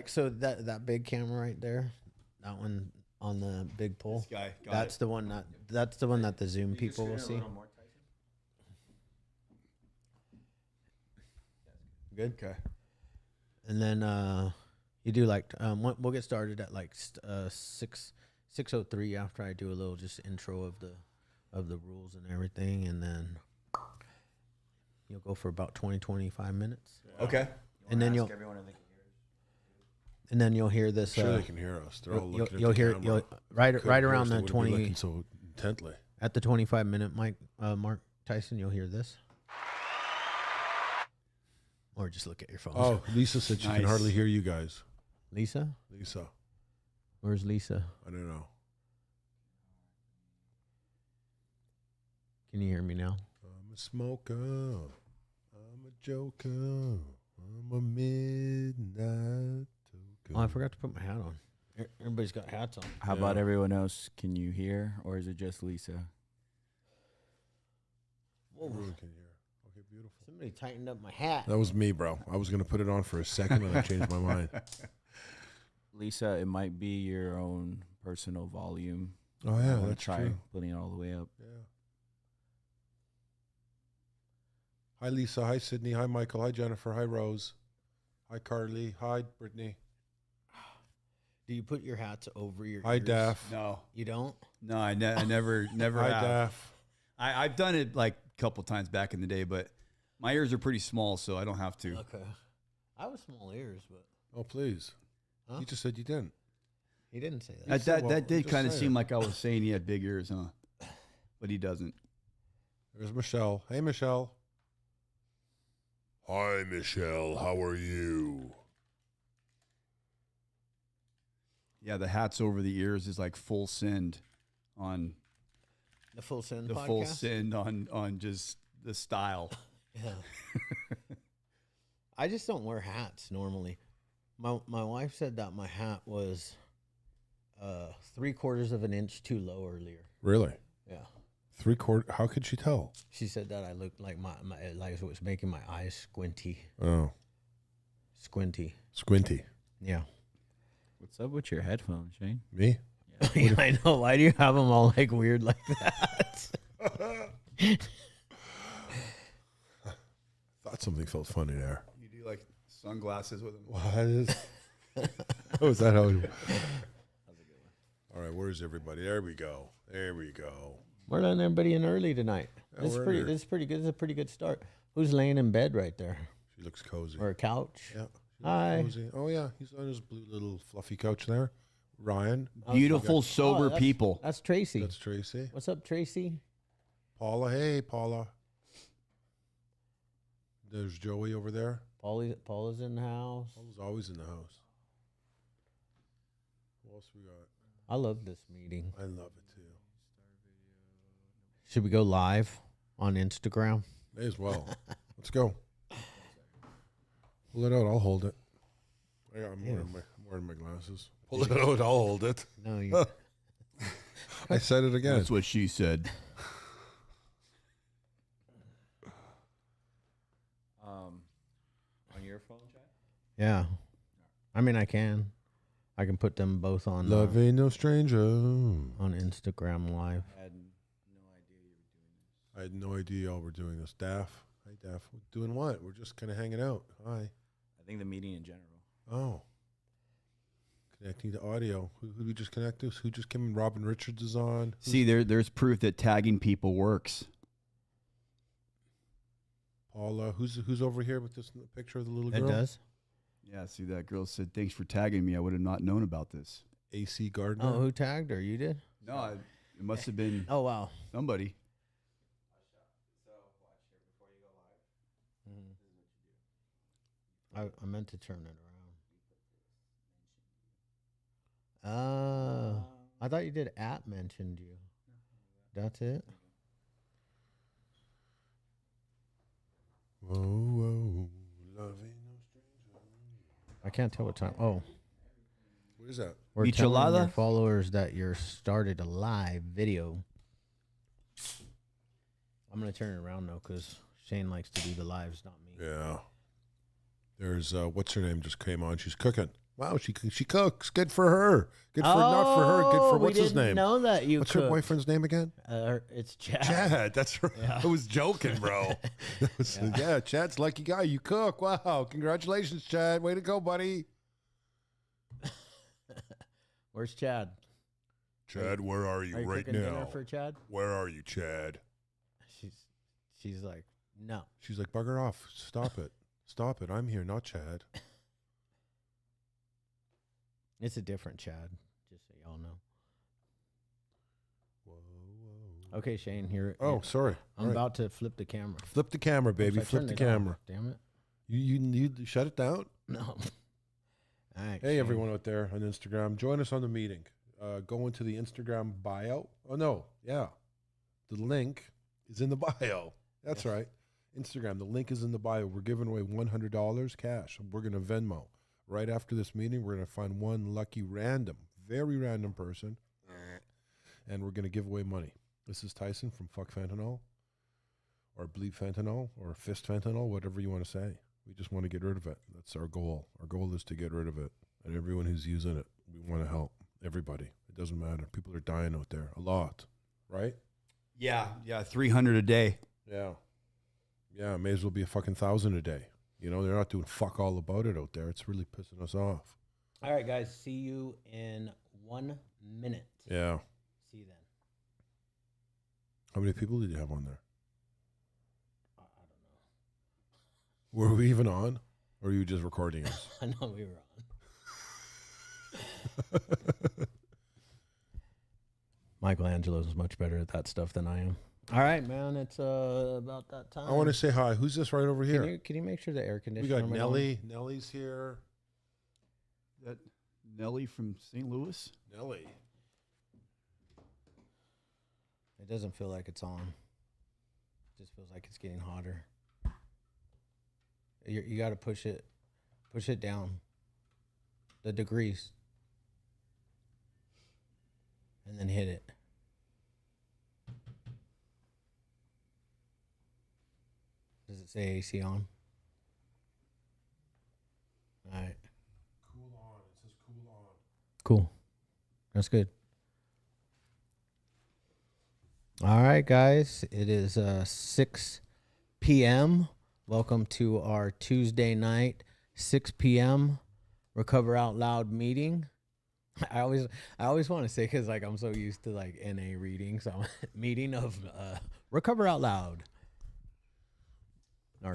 like so that big camera right there, that one on the big pole. This guy. That's the one that the Zoom people will see. Good. Okay. And then you do like we'll get started at like 6:03 after I do a little just intro of the rules and everything, and then you'll go for about 20-25 minutes. Yeah. Okay. And then you'll hear this. Sure, they can hear us. They're all looking You'll at the hear camera. right around the They wouldn't be 20 looking so intently. at the 25-minute Mark Tyson. You'll hear this. Or just look at your phone. Oh, Lisa said she can hardly hear you guys. Lisa? Lisa. Where's Lisa? I don't know. Can you hear me now? I'm a smoker. I'm a joker. I'm a midnight toker. Oh, I forgot to put my hat on. Everybody's got hats on. How about everyone else? Can you hear, or is it just Lisa? Everyone can hear. Okay, beautiful. Somebody tightened up my hat. That was me, bro. I was going to put it on for a second and I changed my mind. Lisa, it might be your own personal volume. Oh, yeah, I that's try true. putting it all the way up. Yeah. Hi, Lisa. Hi, Sydney. Hi, Michael. Hi, Jennifer. Hi, Rose. Hi, Carly. Hi, Brittany. Do you put your hats over your Hi, ears? Daff. No. You don't? No, I never Hi, have. Daff. I've done it like a couple times back in the day, but my ears are pretty small, so I don't have to. Okay. I have small ears, but Oh, please. Huh? You just said you didn't. he didn't say that. That did just kind of say seem it. like I was saying he had big ears, huh? But he doesn't. There's Michelle. Hey, Michelle. Hi, Michelle. How are you? Yeah, the hats over the ears is like full send on The Full Send the podcast? full send on just the style. Yeah. I just don't wear hats normally. My wife said that my hat was 3/4 of an inch too low earlier. Really? Yeah. 3/4? How could she tell? She said that I looked like my like it was making my eyes squinty. Oh, Squinty. squinty. Yeah. What's up with your headphones, Shane? Me? Yeah, I know. Why do you have them all like weird like that? Thought something felt funny there. You do like sunglasses with them. What is? Oh, is that how? All right, where's everybody? There we go. There we go. We're letting everybody in early tonight. Yeah, This is we're pretty. here. This is pretty good. This is a pretty good start. Who's laying in bed right there, She looks cozy. or a couch? Yeah. she looks Hi. cozy. Oh yeah, he's on his blue little fluffy couch there. Ryan. Beautiful, sober that's- people. That's Tracy. That's Tracy. What's up, Tracy? Paula. Hey, Paula. There's Joey over there. Paula's in the house. Paula's always in the house. What else we got? I love this meeting. I love it too. Should we go live on Instagram? May as well. Let's go. Pull it out. I'll hold it. I'm wearing my glasses. Pull it out. I'll hold it. No, you. I said it again. That's what she said. On your phone, chat? Yeah. I mean, I can put them both on Love ain't no stranger. on Instagram live. I had no idea you were doing this. I had no idea y'all were doing this. Daff. Hey, Daff. Doing what? We're just kind of hanging out. Hi. I think the meeting in general. Oh. Connecting to audio. Who did we just connect to? Who just came in? Robin Richards is on. See, there's proof that tagging people works. Paula. Who's over here with this picture of the little It girl? does. Yeah, see, that girl said, thanks for tagging me. I would have not known about this. AC Gardner. Oh, who tagged her? You did? No, it must have been Oh wow. somebody. I meant to turn it around. I thought you did at mentioned you. That's it. Whoa, whoa. Love ain't no stranger. I can't tell what time. Oh, What is that? we're telling Michelada? your followers that you're started a live video. I'm gonna turn it around though, because Shane likes to do the lives, not me. Yeah. There's what's her name just came on. She's cooking. Wow, she cooks. Good for her. Good for not for her. Good for what's his name? Know that you. What's her boyfriend's name again? It's Chad. Chad. That's right. Yeah. I was joking, bro. Yeah, Chad's a lucky guy. You cook. Wow, congratulations, Chad. Way to go, buddy. Where's Chad? Chad, where are you, Are you right cooking now? dinner for Chad? Where are you, Chad? She's like, no. She's like, bugger off. Stop it. Stop it. I'm here, not Chad. It's a different Chad, just so y'all know. Whoa, whoa. Okay, Shane, here. Oh, sorry. I'm about to flip the camera. Flip the camera, baby. Oops, I Flip turned the it camera. off. Damn it. You shut it down? No. All right. Hey, Shane. everyone out there on Instagram. Join us on the meeting. Go into the Instagram bio. Oh, no. Yeah. The link is in the bio. That's right. Instagram. The link is in the bio. We're giving away $100 cash. We're going to Venmo. Right after this meeting, we're going to find one lucky very random person, and we're going to give away money. This is Tyson from Fuck Fentanyl, or Bleep Fentanyl, or Fist Fentanyl, whatever you want to say. We just want to get rid of it. That's our goal. Our goal is to get rid of it. And everyone who's using it, we want to help. Everybody. It doesn't matter. People are dying out there. A lot. Right? Yeah, 300 a day. Yeah. Yeah, it may as well be a fucking 1,000 a day. You know, they're not doing fuck all about it out there. It's really pissing us off. All right, guys. See you in 1 minute. Yeah. See you then. How many people did you have on there? I don't know. Were we even on? Or were you just recording us? I know we were on. Michelangelo's much better at that stuff than I am. All right, man. It's about that time. I want to say hi. Who's this right over here? Can you make sure the air We conditioner? got Nelly. Nelly's here. That Nelly from St. Louis? Nelly. It doesn't feel like it's on. It just feels like it's getting hotter. You got to push it down. The degrees. And then hit it. Does it say AC on? All right. Cool on. It says cool on. Cool. That's good. All right, guys. It is 6 p.m. Welcome to our Tuesday night, 6 p.m. Recover Out Loud meeting. I always want to say, because like I'm so used to like NA readings, so meeting of Recover Out Loud.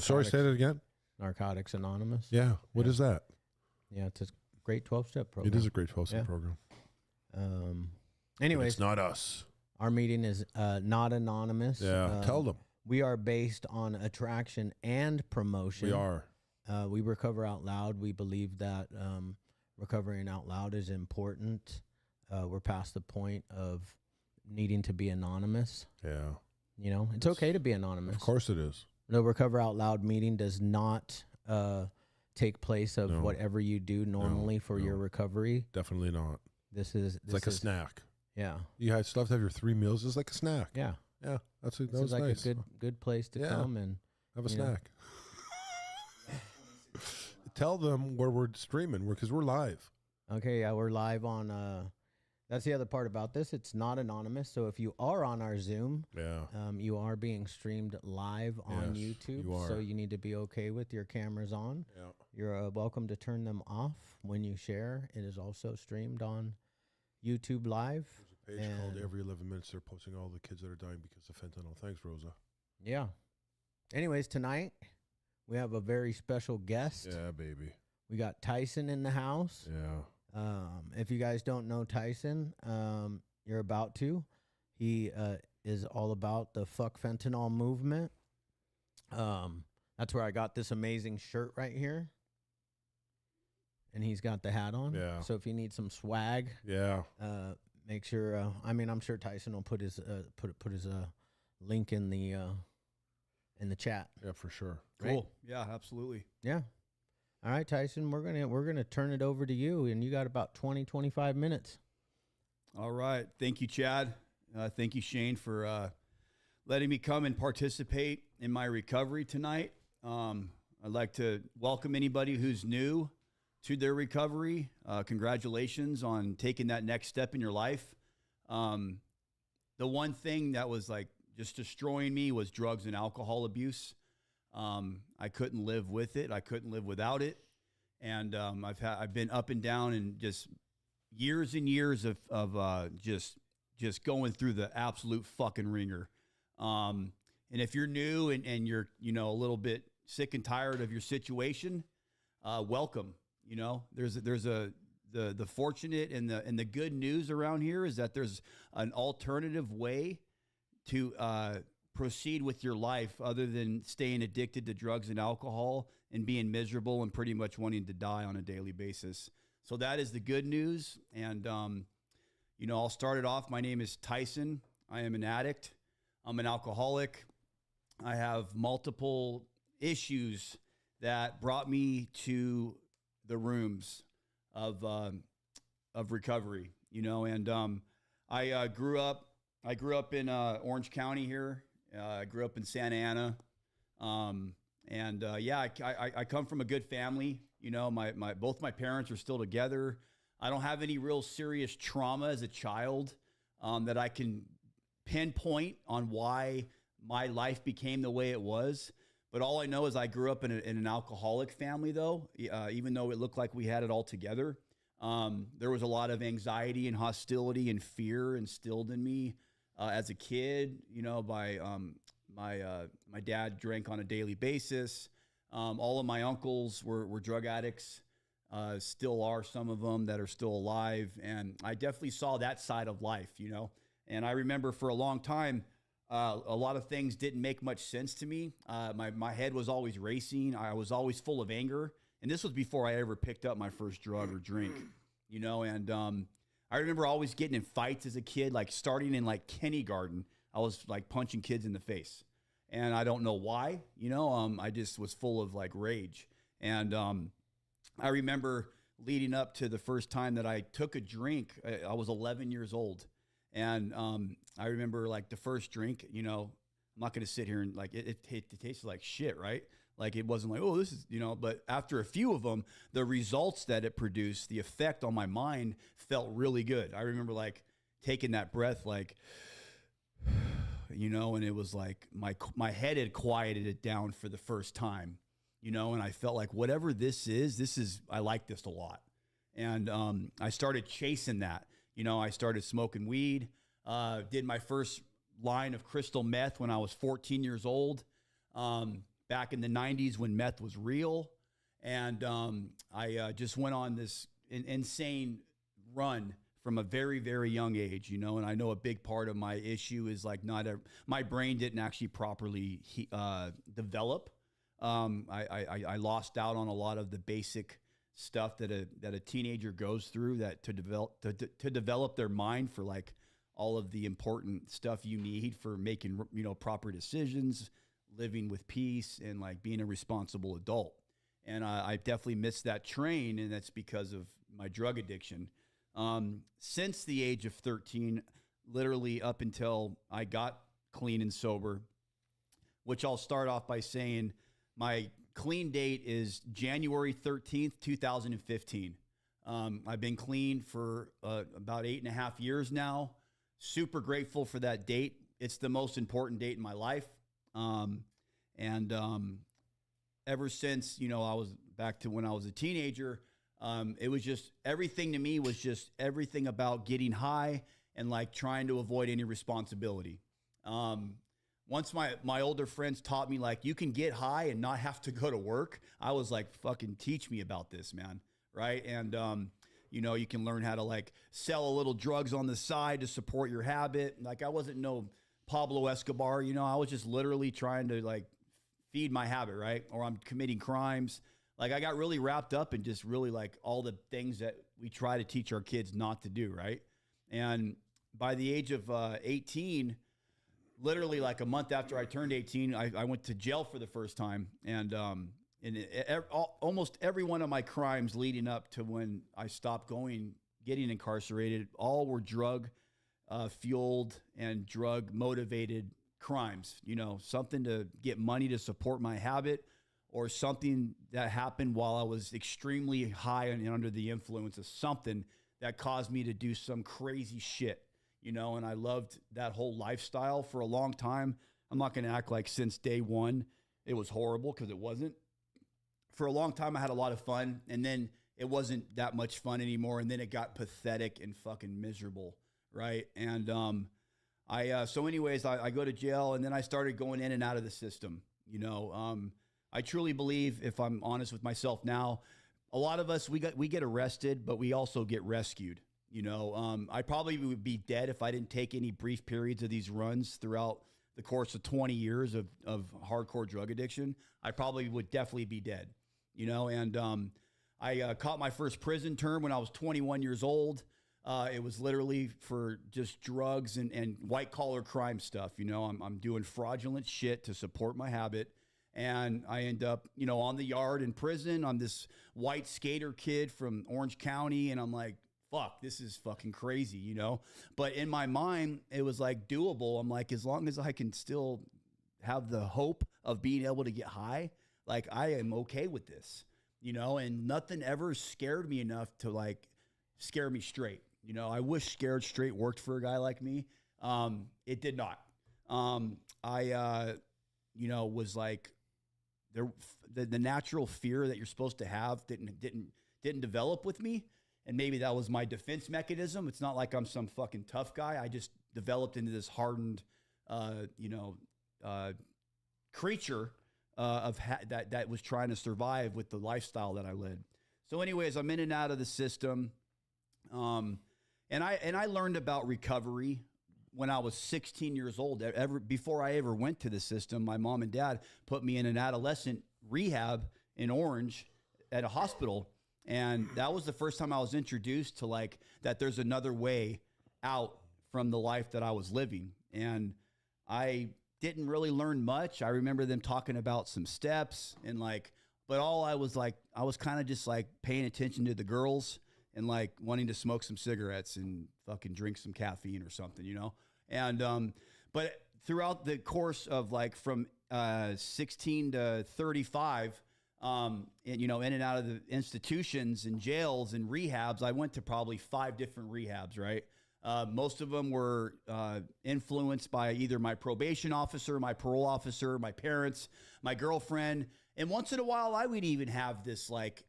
Sorry, say that again. Narcotics Anonymous. Yeah. What is that? Yeah, it's a great 12-step program. It is a great 12-step program. Anyways, But it's not us. our meeting is not anonymous. Yeah. Tell them. We are based on attraction and promotion. We are. We recover out loud. We believe that recovering out loud is important. We're past the point of needing to be anonymous. Yeah. You know, it's okay to be anonymous. Of course it is. The Recover Out Loud meeting does not take place of No. whatever you do normally for your no. recovery. Definitely not. This is It's like a snack. Yeah. You still have to have your 3 meals. It's like a snack. Yeah. Yeah. That This was is like nice. a good place to Yeah. come and Have a you know. snack. Tell them where we're streaming because we're live. Okay, yeah, we're live on that's the other part about this. It's not anonymous. So if you are on our Zoom, Yeah. you are being streamed live on Yes, YouTube. you are. So you need to be okay with your cameras on. Yeah. You're welcome to turn them off when you share. It is also streamed on YouTube Live. There's a page called And- Every 11 Minutes. They're posting all the kids that are dying because of fentanyl. Thanks, Rosa. Yeah. Anyways, tonight we have a very special guest. Yeah, baby. We got Tyson in the house. Yeah. If you guys don't know Tyson, you're about to. He is all about the Fuck Fentanyl movement. That's where I got this amazing shirt right here. And he's got the hat on. Yeah. So if you need some swag, Yeah. make sure. I'm sure Tyson will put his put his link in the chat. Yeah, for sure. Right? Cool. Yeah, absolutely. Yeah. All right, Tyson, we're gonna turn it over to you, and you got about 20-25 minutes. All right. Thank you, Chad. Thank you, Shane, for letting me come and participate in my recovery tonight. I'd like to welcome anybody who's new. to their recovery. Congratulations on taking that next step in your life. The one thing that was like just destroying me was drugs and alcohol abuse. I couldn't live with it. I couldn't live without it. And I've been up and down and just years and years of just going through the absolute fucking ringer. And if you're new and you're, a little bit sick and tired of your situation, welcome. There's the fortunate and the good news around here is that there's an alternative way to proceed with your life other than staying addicted to drugs and alcohol and being miserable and pretty much wanting to die on a daily basis. So that is the good news. And, I'll start it off. My name is Tyson. I am an addict. I'm an alcoholic. I have multiple issues that brought me to the rooms of recovery, and I grew up in Orange County here. I grew up in Santa Ana. I come from a good family. Both my parents are still together. I don't have any real serious trauma as a child that I can pinpoint on why my life became the way it was. But all I know is I grew up in an alcoholic family, though, even though it looked like we had it all together. There was a lot of anxiety and hostility and fear instilled in me as a kid, by my dad drank on a daily basis. All of my uncles were drug addicts, still are some of them that are still alive. And I definitely saw that side of life, And I remember for a long time, a lot of things didn't make much sense to me. My head was always racing. I was always full of anger. And this was before I ever picked up my first drug or drink, And I remember always getting in fights as a kid, like starting in like kindergarten. I was like punching kids in the face. And I don't know why, I just was full of like rage. And I remember leading up to the first time that I took a drink, I was 11 years old. And I remember like the first drink, I'm not going to sit here and like it tasted like shit, right? Like it wasn't like, oh, this is, but after a few of them, the results that it produced, the effect on my mind felt really good. I remember like taking that breath, like, and it was like my head had quieted it down for the first time, and I felt like whatever this is, I like this a lot. And I started chasing that. I started smoking weed, did my first line of crystal meth when I was 14 years old, back in the 90s when meth was real. And I just went on this insane run from a very, very young age, and I know a big part of my issue is like my brain didn't actually properly develop. I lost out on a lot of the basic stuff that a teenager goes through that to develop their mind for like all of the important stuff you need for making, proper decisions, living with peace, and like being a responsible adult. And I definitely missed that train, and that's because of my drug addiction. Since the age of 13, literally up until I got clean and sober, which I'll start off by saying my clean date is January 13th, 2015. I've been clean for about 8.5 years now. Super grateful for that date. It's the most important date in my life. Ever since, I was back to when I was a teenager, it was just everything to me was just everything about getting high and like trying to avoid any responsibility. Once my older friends taught me like you can get high and not have to go to work, I was like, fucking teach me about this, man. Right. And, you can learn how to like sell a little drugs on the side to support your habit. Like I wasn't no Pablo Escobar, I was just literally trying to like feed my habit. Right. Or I'm committing crimes. Like I got really wrapped up in just really like all the things that we try to teach our kids not to do. Right. And by the age of 18, literally like a month after I turned 18, I went to jail for the first time. And almost every one of my crimes leading up to when I stopped getting incarcerated, all were drug fueled and drug motivated crimes, something to get money to support my habit or something that happened while I was extremely high and under the influence of something that caused me to do some crazy shit, you know, and I loved that whole lifestyle for a long time. I'm not going to act like since day one it was horrible, because it wasn't. For a long time, I had a lot of fun, and then it wasn't that much fun anymore, and then it got pathetic and fucking miserable, right? And so anyways, I go to jail, and then I started going in and out of the system, you know. I truly believe, if I'm honest with myself now, a lot of us, we get arrested, but we also get rescued. You know, I probably would be dead if I didn't take any brief periods of these runs throughout the course of 20 years of hardcore drug addiction. I probably would definitely be dead, you know. And I caught my first prison term when I was 21 years old. It was literally for just drugs and white collar crime stuff. You know, I'm doing fraudulent shit to support my habit. And I end up, you know, on the yard in prison. I'm this white skater kid from Orange County. And I'm like, fuck, this is fucking crazy, you know? But in my mind, it was like doable. I'm like, as long as I can still have the hope of being able to get high, like, I am okay with this, you know? And nothing ever scared me enough to like scare me straight. You know, I wish scared straight worked for a guy like me. It did not. You know, was like, the natural fear that you're supposed to have didn't develop with me. And maybe that was my defense mechanism. It's not like I'm some fucking tough guy. I just developed into this hardened, creature that was trying to survive with the lifestyle that I led. So anyways, I'm in and out of the system. And I learned about recovery when I was 16 years old. Before I ever went to the system, my mom and dad put me in an adolescent rehab in Orange at a hospital. And that was the first time I was introduced to like that there's another way out from the life that I was living. And I didn't really learn much. I remember them talking about some steps and like, but all I was kind of just like paying attention to the girls and like wanting to smoke some cigarettes and fucking drink some caffeine or something, you know? And, but throughout the course of like from 16 to 35, and, you know, in and out of the institutions and jails and rehabs, I went to probably 5 different rehabs, right? Most of them were influenced by either my probation officer, my parole officer, my parents, my girlfriend. And once in a while, I would even have this like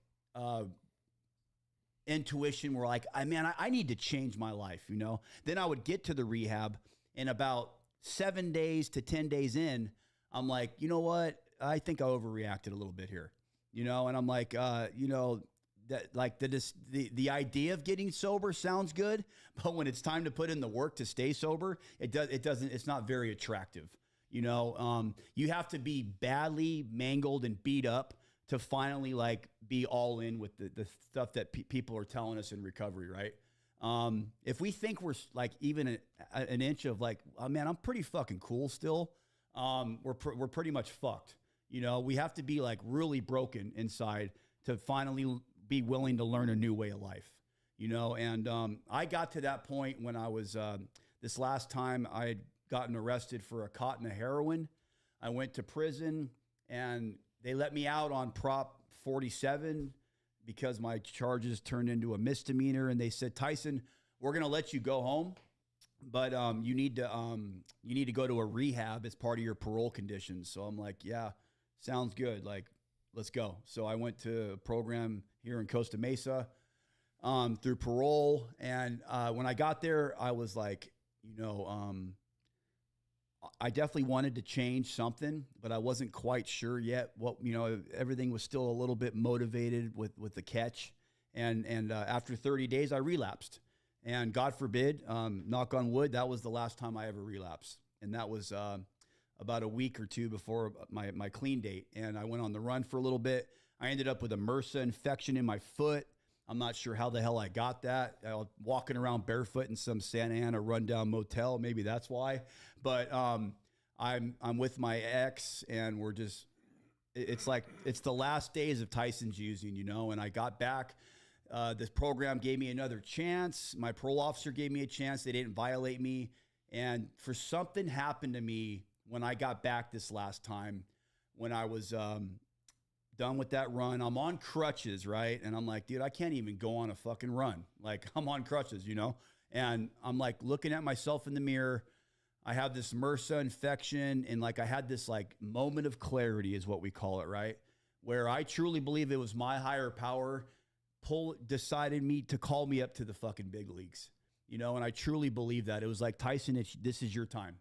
intuition where like, I need to change my life, you know? Then I would get to the rehab, and about 7 days to 10 days in, I'm like, you know what? I think I overreacted a little bit here, you know? And I'm like, you know, that like the idea of getting sober sounds good, but when it's time to put in the work to stay sober, it's not very attractive. You know, you have to be badly mangled and beat up to finally like be all in with the stuff that people are telling us in recovery. Right. If we think we're like even an inch of like, oh man, I'm pretty fucking cool still. We're pretty much fucked. You know, we have to be like really broken inside to finally be willing to learn a new way of life, you know? And I got to that point when I was, this last time I had gotten arrested for a cotton of heroin. I went to prison and they let me out on Prop 47 because my charges turned into a misdemeanor. And they said, Tyson, we're going to let you go home, but you need to go to a rehab as part of your parole conditions. So I'm like, yeah, sounds good. Like, let's go. So I went to a program here in Costa Mesa through parole. And when I got there, I was like, you know, I definitely wanted to change something, but I wasn't quite sure yet what, you know, everything was still a little bit motivated with the catch. And after 30 days, I relapsed. And God forbid, knock on wood, that was the last time I ever relapsed. And that was about a week or two before my clean date. And I went on the run for a little bit. I ended up with a MRSA infection in my foot. I'm not sure how the hell I got that. I was walking around barefoot in some Santa Ana rundown motel. Maybe that's why. But I'm with my ex, and we're just, it's like, it's the last days of Tyson's using, you know, and I got back. This program gave me another chance. My parole officer gave me a chance. They didn't violate me. And for something happened to me when I got back this last time, when I was done with that run. I'm on crutches, right? And I'm like, dude, I can't even go on a fucking run. Like, I'm on crutches, you know? And I'm like looking at myself in the mirror. I have this MRSA infection, and like I had this like moment of clarity is what we call it, right? Where I truly believe it was my higher power decided me to call me up to the fucking big leagues, you know? And I truly believe that. It was like, Tyson, this is your time.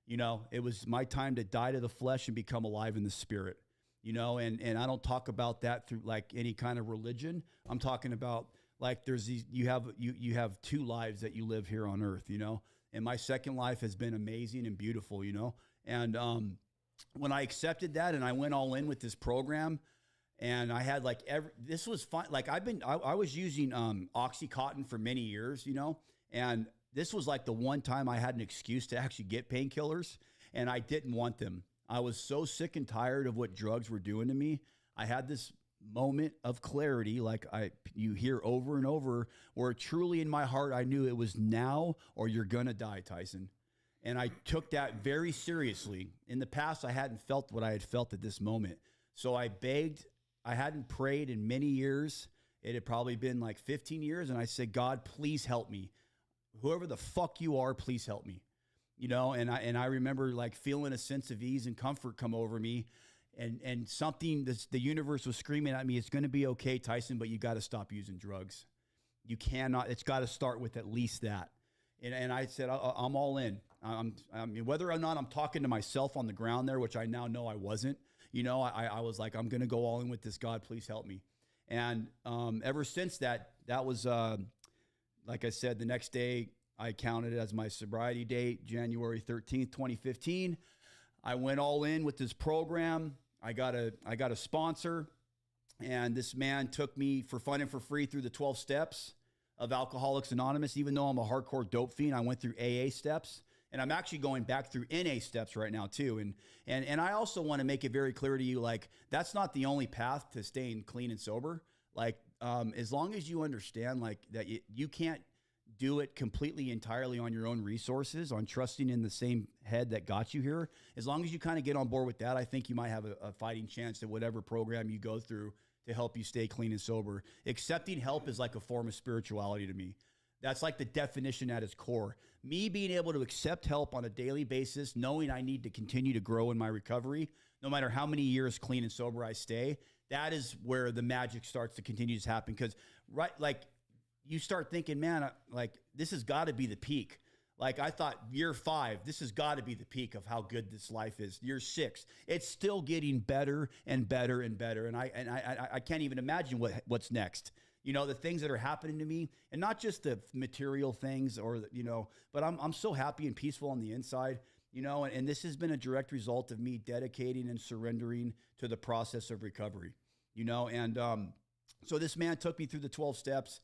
You know, it was my time to die to the flesh and become alive in the spirit, you know? And I don't talk about that through like any kind of religion. I'm talking about like there's these, you have two lives that you live here on earth, you know? And my second life has been amazing and beautiful, you know? And when I accepted that and I went all in with this program, and I had like this was fun. Like I was using Oxycontin for many years, you know, and this was like the one time I had an excuse to actually get painkillers, and I didn't want them. I was so sick and tired of what drugs were doing to me. I had this moment of clarity, like you hear over and over, where truly in my heart, I knew it was now or you're going to die, Tyson. And I took that very seriously. In the past, I hadn't felt what I had felt at this moment. So I begged. I hadn't prayed in many years. It had probably been like 15 years. And I said, God, please help me. Whoever the fuck you are, please help me. You know, and I remember like feeling a sense of ease and comfort come over me. And something, the universe was screaming at me, it's going to be okay, Tyson, but you got to stop using drugs. You cannot, it's got to start with at least that. And I said, I'm all in. I mean, whether or not I'm talking to myself on the ground there, which I now know I wasn't, you know, I was like, I'm going to go all in with this. God, please help me. And ever since that was, like I said, the next day I counted it as my sobriety date, January 13th, 2015. I went all in with this program. I got a sponsor, and this man took me for fun and for free through the 12 steps of Alcoholics Anonymous. Even though I'm a hardcore dope fiend, I went through AA steps. And I'm actually going back through NA steps right now too. And I also want to make it very clear to you, like, that's not the only path to staying clean and sober. Like, as long as you understand like that you can't do it completely entirely on your own resources, on trusting in the same head that got you here. As long as you kind of get on board with that, I think you might have a fighting chance at whatever program you go through to help you stay clean and sober. Accepting help is like a form of spirituality to me. That's like the definition at its core. Me being able to accept help on a daily basis, knowing I need to continue to grow in my recovery, no matter how many years clean and sober I stay, that is where the magic starts to continue to happen. Because, right, like, you start thinking, man, like, this has got to be the peak. Like, I thought year 5, this has got to be the peak of how good this life is. Year 6, it's still getting better and better and better. And I can't even imagine what's next. You know, the things that are happening to me, and not just the material things or, you know, but I'm so happy and peaceful on the inside, you know, and this has been a direct result of me dedicating and surrendering to the process of recovery, you know. And so this man took me through the 12 steps,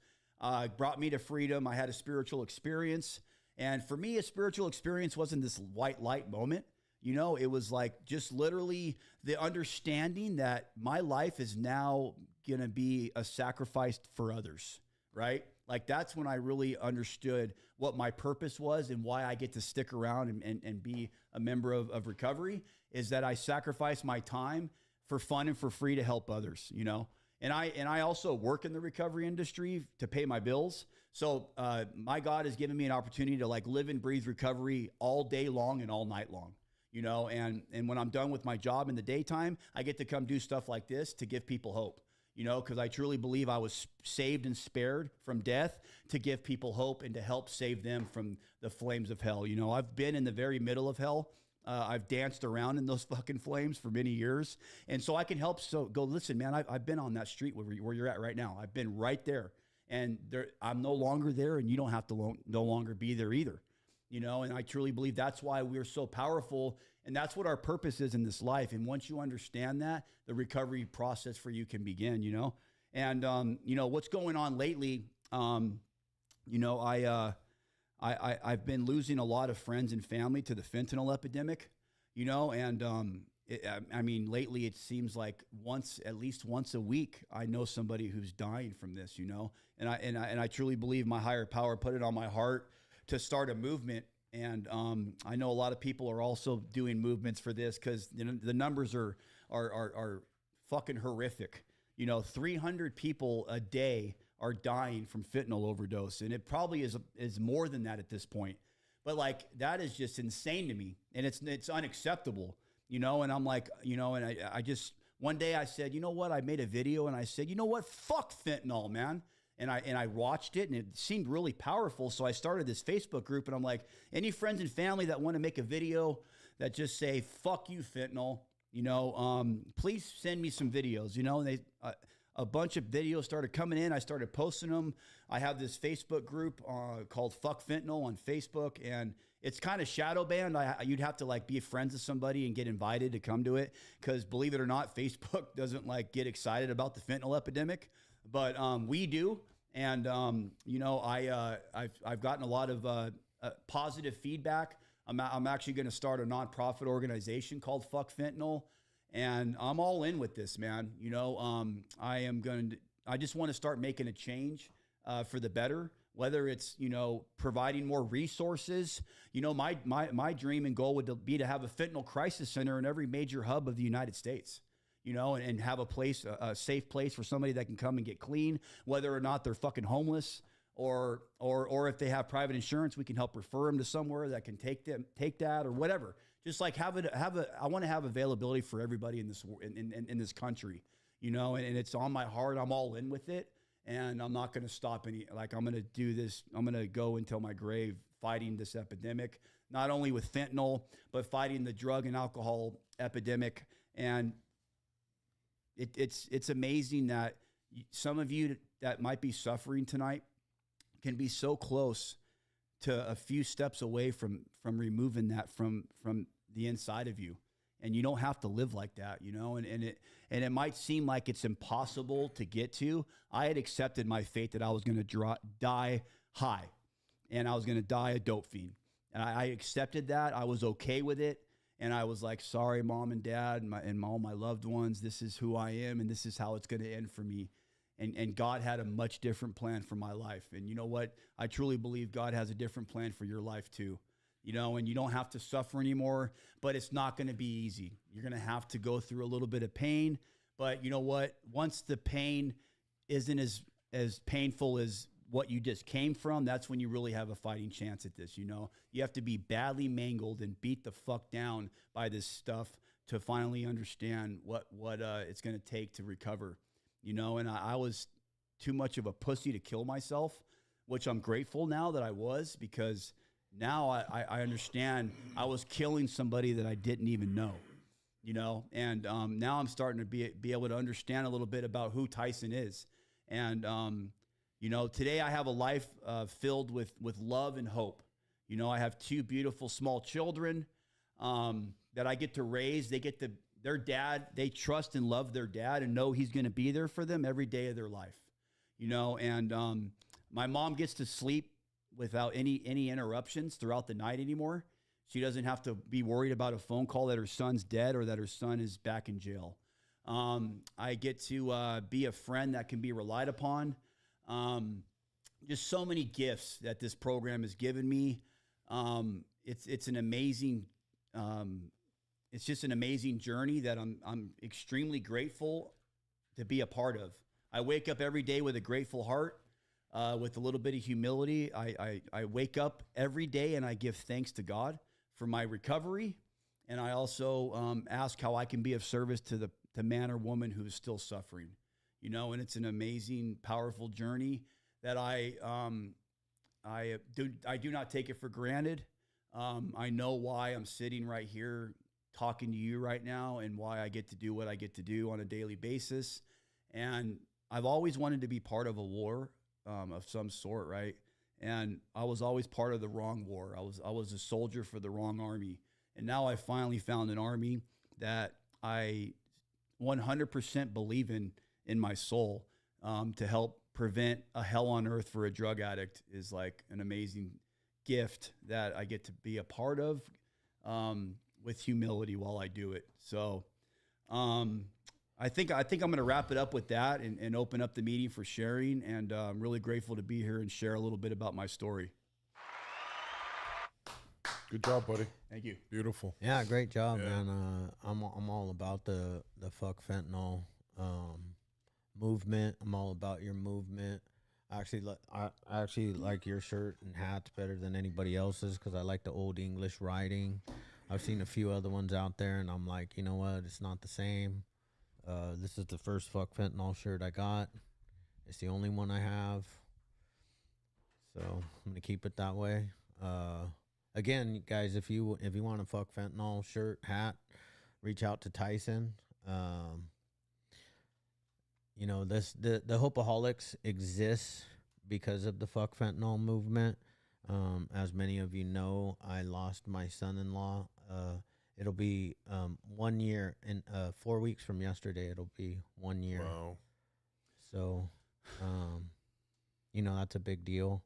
brought me to freedom. I had a spiritual experience. And for me, a spiritual experience wasn't this white light moment. You know, it was like just literally the understanding that my life is now going to be a sacrifice for others, right? Like, that's when I really understood what my purpose was and why I get to stick around and be a member of recovery, is that I sacrifice my time for fun and for free to help others, you know? And I also work in the recovery industry to pay my bills. So my God has given me an opportunity to like live and breathe recovery all day long and all night long. You know, and when I'm done with my job in the daytime, I get to come do stuff like this to give people hope, you know, because I truly believe I was saved and spared from death to give people hope and to help save them from the flames of hell. You know, I've been in the very middle of hell. I've danced around in those fucking flames for many years. And so I can help. So go, listen, man, I've been on that street where you're at right now. I've been right there, and I'm no longer there, and you don't have to no longer be there either. You know, and I truly believe that's why we're so powerful, and that's what our purpose is in this life. And once you understand that, the recovery process for you can begin, you know. And, you know, what's going on lately, you know, I've been losing a lot of friends and family to the fentanyl epidemic, you know, and I mean, lately it seems like at least once a week, I know somebody who's dying from this, you know, and I truly believe my higher power put it on my heart to start a movement. And I know a lot of people are also doing movements for this, because, you know, the numbers are fucking horrific. 300 people a day are dying from fentanyl overdose, and it probably is more than that at this point. But like, that is just insane to me, and it's unacceptable, and I'm like, and I just, one day I said, you know what? I made a video and I said, you know what? Fuck fentanyl, man. And I watched it, and it seemed really powerful. So I started this Facebook group, and I'm like, any friends and family that want to make a video that just say, fuck you, fentanyl, please send me some videos, and a bunch of videos started coming in. I started posting them. I have this Facebook group called Fuck Fentanyl on Facebook, and it's kind of shadow banned. You'd have to like be friends with somebody and get invited to come to it, because believe it or not, Facebook doesn't like get excited about the fentanyl epidemic, but we do. And I've gotten a lot of positive feedback. I'm actually going to start a nonprofit organization called Fuck Fentanyl, and I'm all in with this, man. I just want to start making a change for the better, whether it's, providing more resources. My dream and goal would be to have a fentanyl crisis center in every major hub of the United States, and have a safe place for somebody that can come and get clean, whether or not they're fucking homeless, or if they have private insurance, we can help refer them to somewhere that can take that, or whatever. Just like I want to have availability for everybody in this country, and it's on my heart. I'm all in with it, and I'm not going to stop I'm going to do this. I'm going to go until my grave fighting this epidemic, not only with fentanyl, but fighting the drug and alcohol epidemic. And it's amazing that some of you that might be suffering tonight can be so close to a few steps away from removing that from the inside of you. And you don't have to live like that, and it might seem like it's impossible to get to. I had accepted my fate that I was going to die high, and I was going to die a dope fiend. And I accepted that. I was okay with it. And I was like, sorry, mom and dad and all my loved ones, this is who I am, and this is how it's going to end for me. And God had a much different plan for my life. And you know what? I truly believe God has a different plan for your life too. And you don't have to suffer anymore, but it's not going to be easy. You're going to have to go through a little bit of pain. But you know what? Once the pain isn't as painful as what you just came from, that's when you really have a fighting chance at this. You have to be badly mangled and beat the fuck down by this stuff to finally understand what it's going to take to recover. And I was too much of a pussy to kill myself, which I'm grateful now that I was, because now I understand I was killing somebody that I didn't even know, and now I'm starting to be able to understand a little bit about who Tyson is. And, today I have a life filled with love and hope. I have two beautiful small children that I get to raise. Their dad, they trust and love their dad and know he's going to be there for them every day of their life, and my mom gets to sleep without any interruptions throughout the night anymore. She doesn't have to be worried about a phone call that her son's dead or that her son is back in jail. I get to be a friend that can be relied upon. Just so many gifts that this program has given me. It's an amazing, it's just an amazing journey that I'm extremely grateful to be a part of. I wake up every day with a grateful heart, with a little bit of humility. I wake up every day and I give thanks to God for my recovery. And I also ask how I can be of service to the man or woman who is still suffering, and it's an amazing, powerful journey that I do not take it for granted. I know why I'm sitting right here talking to you right now, and why I get to do what I get to do on a daily basis. And I've always wanted to be part of a war of some sort, right? And I was always part of the wrong war. I was a soldier for the wrong army. And now I finally found an army that I 100% believe in my soul, to help prevent a hell on earth for a drug addict is like an amazing gift that I get to be a part of, with humility while I do it. So I think I'm going to wrap it up with that and open up the meeting for sharing. And I'm really grateful to be here and share a little bit about my story. Good job, buddy. Thank you. Beautiful. Yeah, great job, man. I'm all about the fuck fentanyl movement. I'm all about your movement. I actually like your shirt and hats better than anybody else's because I like the old English writing. I've seen a few other ones out there, and I'm like, you know what? It's not the same. This is the first fuck fentanyl shirt I got. It's the only one I have, so I'm gonna keep it that way. Again, guys, if you want a fuck fentanyl shirt, hat, reach out to Tyson. Um, the Hopeaholics exists because of the fuck fentanyl movement. As many of you know, I lost my son-in-law. It'll be 1 year in 4 weeks from yesterday. It'll be 1 year. Wow. So, that's a big deal.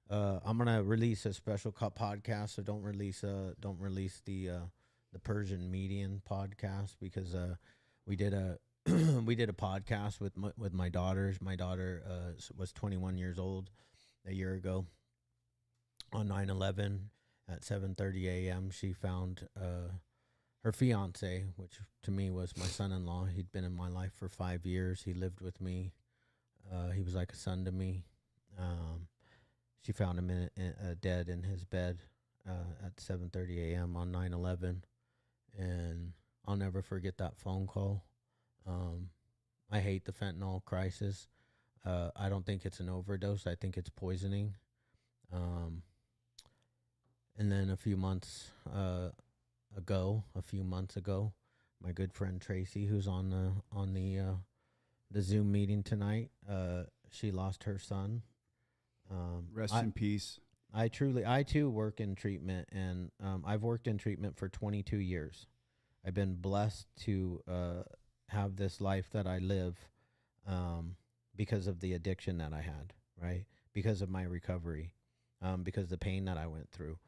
I'm gonna release a special podcast, so don't release the Persian Median podcast because we did a we did a podcast with my daughters. My daughter was 21 years old a year ago on 9/11 at 7:30 a.m. She found her fiance, which to me was my son-in-law. He'd been in my life for 5 years. He lived with me. He was like a son to me. She found him dead in his bed at 7:30 a.m. on 9/11, and I'll never forget that phone call. I hate the fentanyl crisis. I don't think it's an overdose. I think it's poisoning. And then a few months ago, my good friend Tracy, who's on the Zoom meeting tonight, she lost her son. Rest in peace. I too work in treatment, and I've worked in treatment for 22 years. I've been blessed to have this life that I live because of the addiction that I had, right? Because of my recovery, because of the pain that I went through.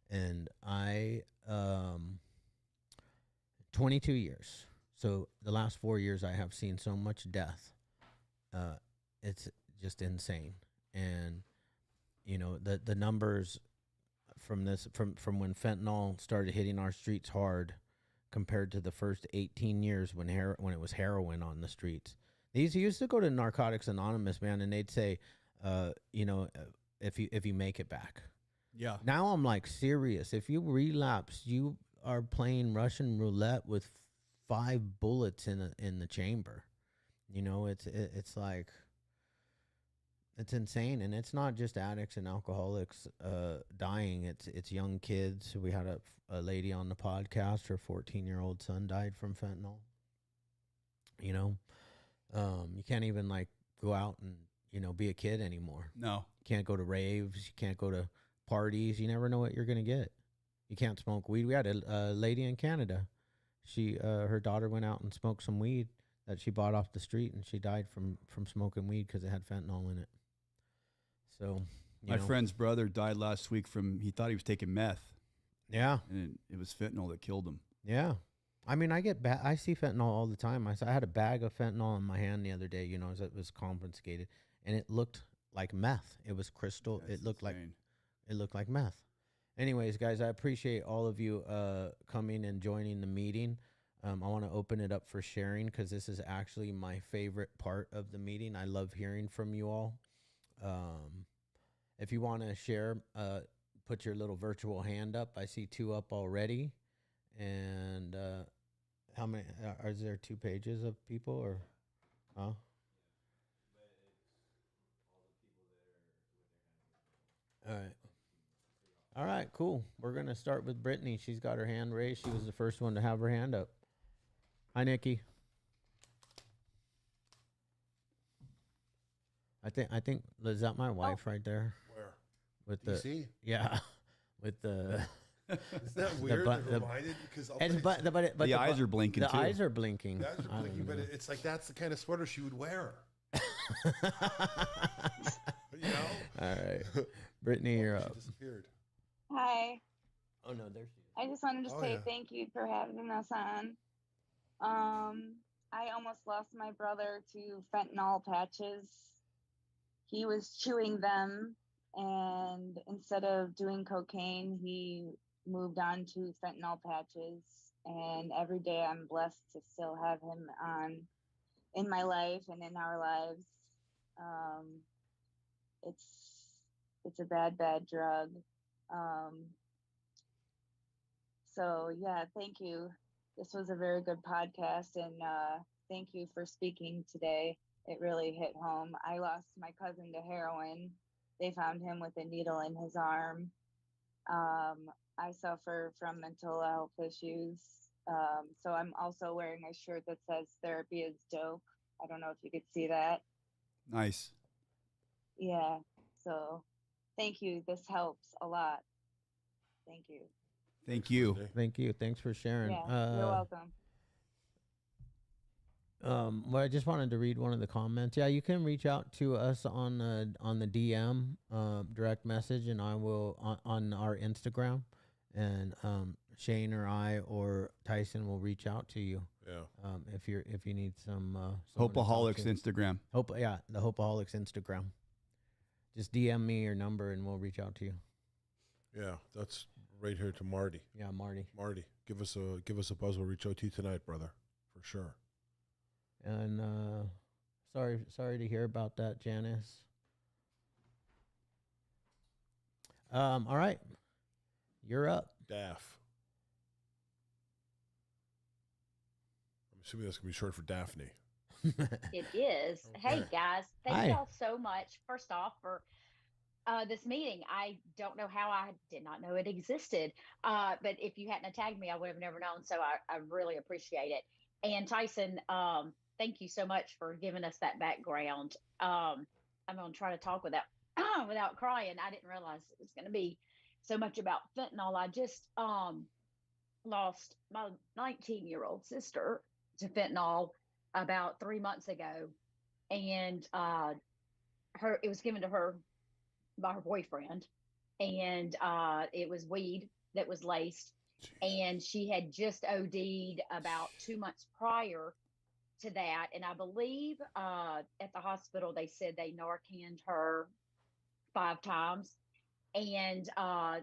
And 22 years. So the last 4 years, I have seen so much death. It's just insane. And the numbers from when fentanyl started hitting our streets hard compared to the first 18 years when it was heroin on the streets. These used to go to Narcotics Anonymous, man, and they'd say, if you make it back. Yeah. Now I'm like serious. If you relapse, you are playing Russian roulette with 5 bullets in the chamber. It's like. It's insane, and it's not just addicts and alcoholics dying. It's young kids. We had a lady on the podcast. Her 14-year-old son died from fentanyl. You can't even go out and be a kid anymore. No. You can't go to raves. You can't go to parties. You never know what you're gonna get. You can't smoke weed. We had a lady in Canada. Her daughter went out and smoked some weed that she bought off the street, and she died from smoking weed because it had fentanyl in it. So, my friend's brother died last week he thought he was taking meth. Yeah. And it was fentanyl that killed him. Yeah. I mean, I see fentanyl all the time. I had a bag of fentanyl in my hand the other day, as it was confiscated, and it looked like meth. It was crystal. That's It looked insane. like meth. Anyways, guys, I appreciate all of you coming and joining the meeting. I want to open it up for sharing because this is actually my favorite part of the meeting. I love hearing from you all. If you want to share, put your little virtual hand up. I see 2 up already. And how many? Is there 2 pages of people or? Huh? All right, cool. We're going to start with Brittany. She's got her hand raised. She was the first one to have her hand up. Hi, Nikki. I think is that my wife right there? Where? With DC? Yeah, with the. Isn't that weird? the- Reminded because but The eyes are blinking, The too. eyes are blinking. the eyes are blinking, but it's like that's the kind of sweater she would wear. You know? All right, Brittany, you're She up. disappeared. Hi. Oh no, there she is. I just wanted to Oh, say yeah. thank you for having us on. I almost lost my brother to fentanyl patches. He was chewing them, and instead of doing cocaine, he moved on to fentanyl patches. And every day I'm blessed to still have him on in my life and in our lives. Um, it's a bad drug. Um, so yeah, thank you. This was a very good podcast, and thank you for speaking today. It really hit home. I lost my cousin to heroin. They found him with a needle in his arm. I suffer from mental health issues. So I'm also wearing a shirt that says therapy is dope. I don't know if you could see that. Nice. Yeah. So thank you. This helps a lot. Thank you. Thank you. Thank you. Thanks for sharing. Yeah, you're welcome. Well, I just wanted to read one of the comments. Yeah, you can reach out to us on the DM, direct message, and I will on our Instagram, and Shane or I or Tyson will reach out to you. Yeah. If you need some someone to talk Hopeaholics to. Instagram. The Hopeaholics Instagram. Just DM me your number and we'll reach out to you. Yeah, that's right here to Marty. Yeah, Marty. Marty, give us a buzz. We'll reach out to you tonight, brother, for sure. And sorry to hear about that, Janice. All right, you're up. Daff. I'm assuming that's gonna be short for Daphne. It is. Hey guys, thank Hi. y'all so much. First off, for this meeting, I don't know how I did not know it existed. But if you hadn't tagged me, I would have never known. So I really appreciate it. And Tyson, thank you so much for giving us that background. I'm gonna try to talk without without crying. I didn't realize it was gonna be so much about fentanyl. I just lost my 19-year-old sister to fentanyl about 3 months ago, and it was given to her by her boyfriend, and it was weed that was laced. And she had just OD'd about 2 months prior to that, and I believe at the hospital they said they Narcaned her 5 times. And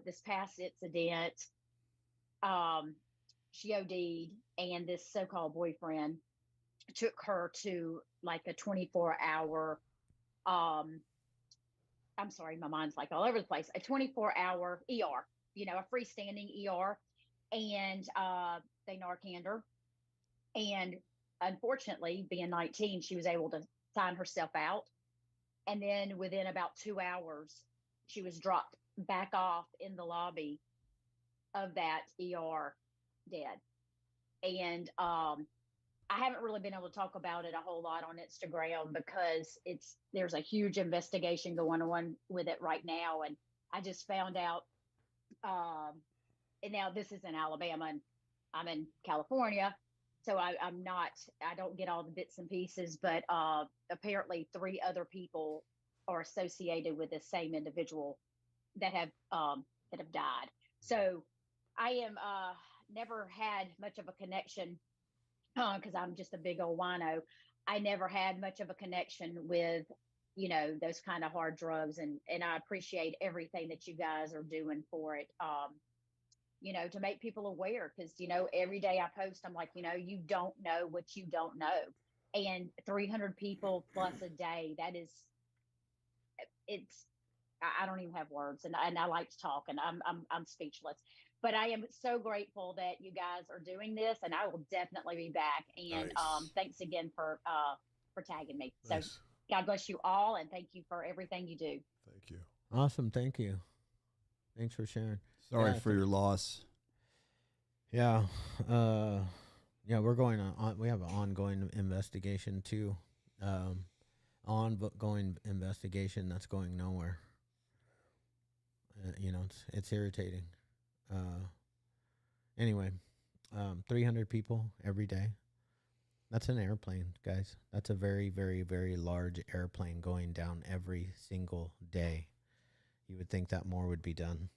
this past incident, she OD'd, and this so-called boyfriend took her to like a 24-hour I'm sorry, my mind's like all over the place, a 24-hour ER, a freestanding ER. And they Narcaned her. And unfortunately, being 19, she was able to sign herself out. And then within about 2 hours, she was dropped back off in the lobby of that ER dead. And I haven't really been able to talk about it a whole lot on Instagram because there's a huge investigation going on with it right now. And I just found out, and now this is in Alabama and I'm in California. So I don't get all the bits and pieces, but apparently 3 other people are associated with the same individual that have died. So I am never had much of a connection because I'm just a big old wino. I never had much of a connection with, those kind of hard drugs. And I appreciate everything that you guys are doing for it, to make people aware. Because, every day I post, I'm like, you don't know what you don't know. And 300 people plus a day, I don't even have words. And I like to talk, and I'm speechless. But I am so grateful that you guys are doing this, and I will definitely be back. And Nice. Thanks again for tagging me. Nice. So God bless you all, and thank you for everything you do. Thank you. Awesome. Thank you. Thanks for sharing. Sorry Yeah, for your loss. Yeah. We're going on. We have an ongoing investigation too. Ongoing investigation that's going nowhere. It's irritating. Anyway, 300 people every day. That's an airplane, guys. That's a very, very, very large airplane going down every single day. You would think that more would be done.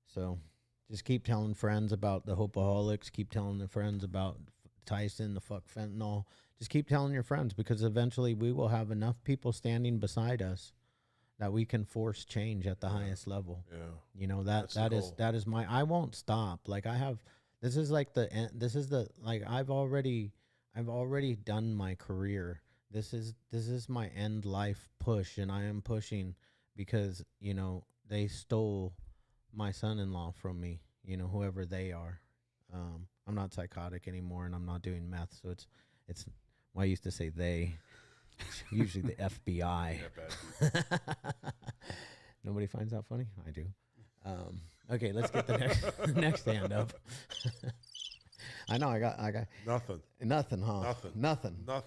So just keep telling friends about the Hopeaholics. Keep telling the friends about Tyson, the fuck fentanyl. Just keep telling your friends, because eventually we will have enough people standing beside us that we can force change at the highest level. Yeah. That is my, I won't stop. Like I have, this is the, I've already, I've already done my career. This is my end life push, and I am pushing because they stole my son-in-law from me. Whoever they are. I'm not psychotic anymore, and I'm not doing meth, so it's. Well, I used to say they. It's usually the FBI. Nobody finds that funny. I do. Okay, let's get the next hand up. I know I got nothing, huh? Nothing. All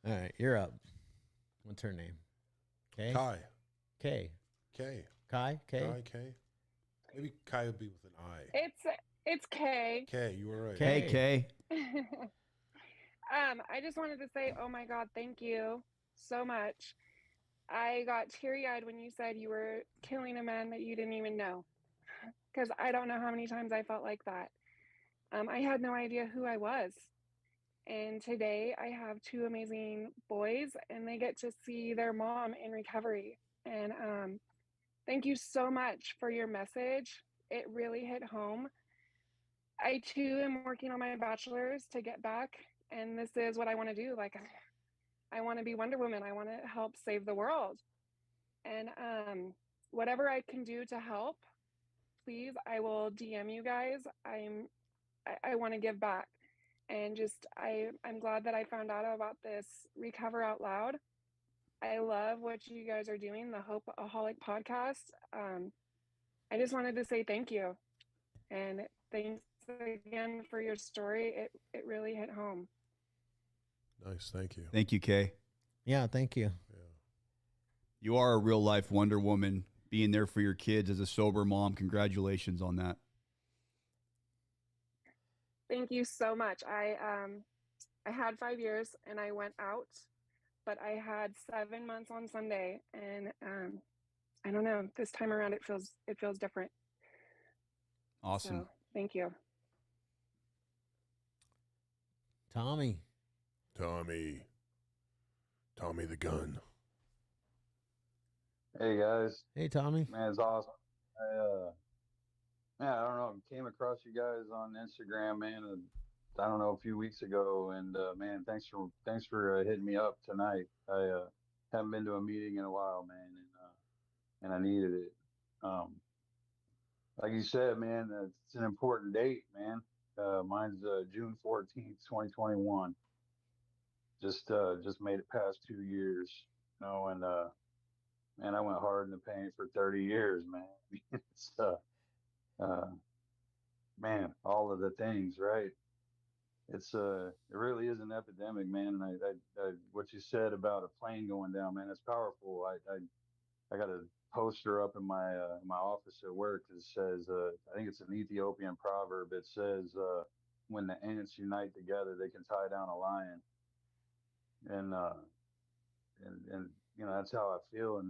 right, you're up. What's her name? Kay. Kai. Kai. Maybe Kai would be with an I. It's Kay. Kay, you were right. Hey, Kay. I just wanted to say, oh my God, thank you so much. I got teary-eyed when you said you were killing a man that you didn't even know, because I don't know how many times I felt like that. I had no idea who I was. And today I have two amazing boys, and they get to see their mom in recovery. And thank you so much for your message. It really hit home. I too am working on my bachelor's to get back, and this is what I want to do. Like, I want to be Wonder Woman. I want to help save the world. And whatever I can do to help, please, I will DM you guys. I want to give back. And just I'm glad that I found out about this Recover Out Loud. I love what you guys are doing, the Hopeaholic podcast. I just wanted to say thank you. And thanks again for your story. It really hit home. Nice, thank you. Thank you, Kay. Yeah, thank you. Yeah. You are a real life Wonder Woman, being there for your kids as a sober mom. Congratulations on that. Thank you so much. I had 5 years and I went out, but I had 7 months on Sunday, and I don't know, this time around it feels different. Awesome. So, thank you. Tommy the gun. Hey guys, Hey, Tommy. man, it's awesome. I don't know, came across you guys on Instagram, man. I don't know, a few weeks ago, and man, thanks for hitting me up tonight. I haven't been to a meeting in a while, man, and I needed it. Like you said, man, it's an important date, man. Mine's June 14th, 2021. Just made it past 2 years, and man, I went hard in the paint for 30 years, man. It's man, all of the things, right? It really is an epidemic, man. And I what you said about a plane going down, man, it's powerful. I got a poster up in my office at work that says, I think it's an Ethiopian proverb. It says, when the ants unite together, they can tie down a lion. And that's how I feel in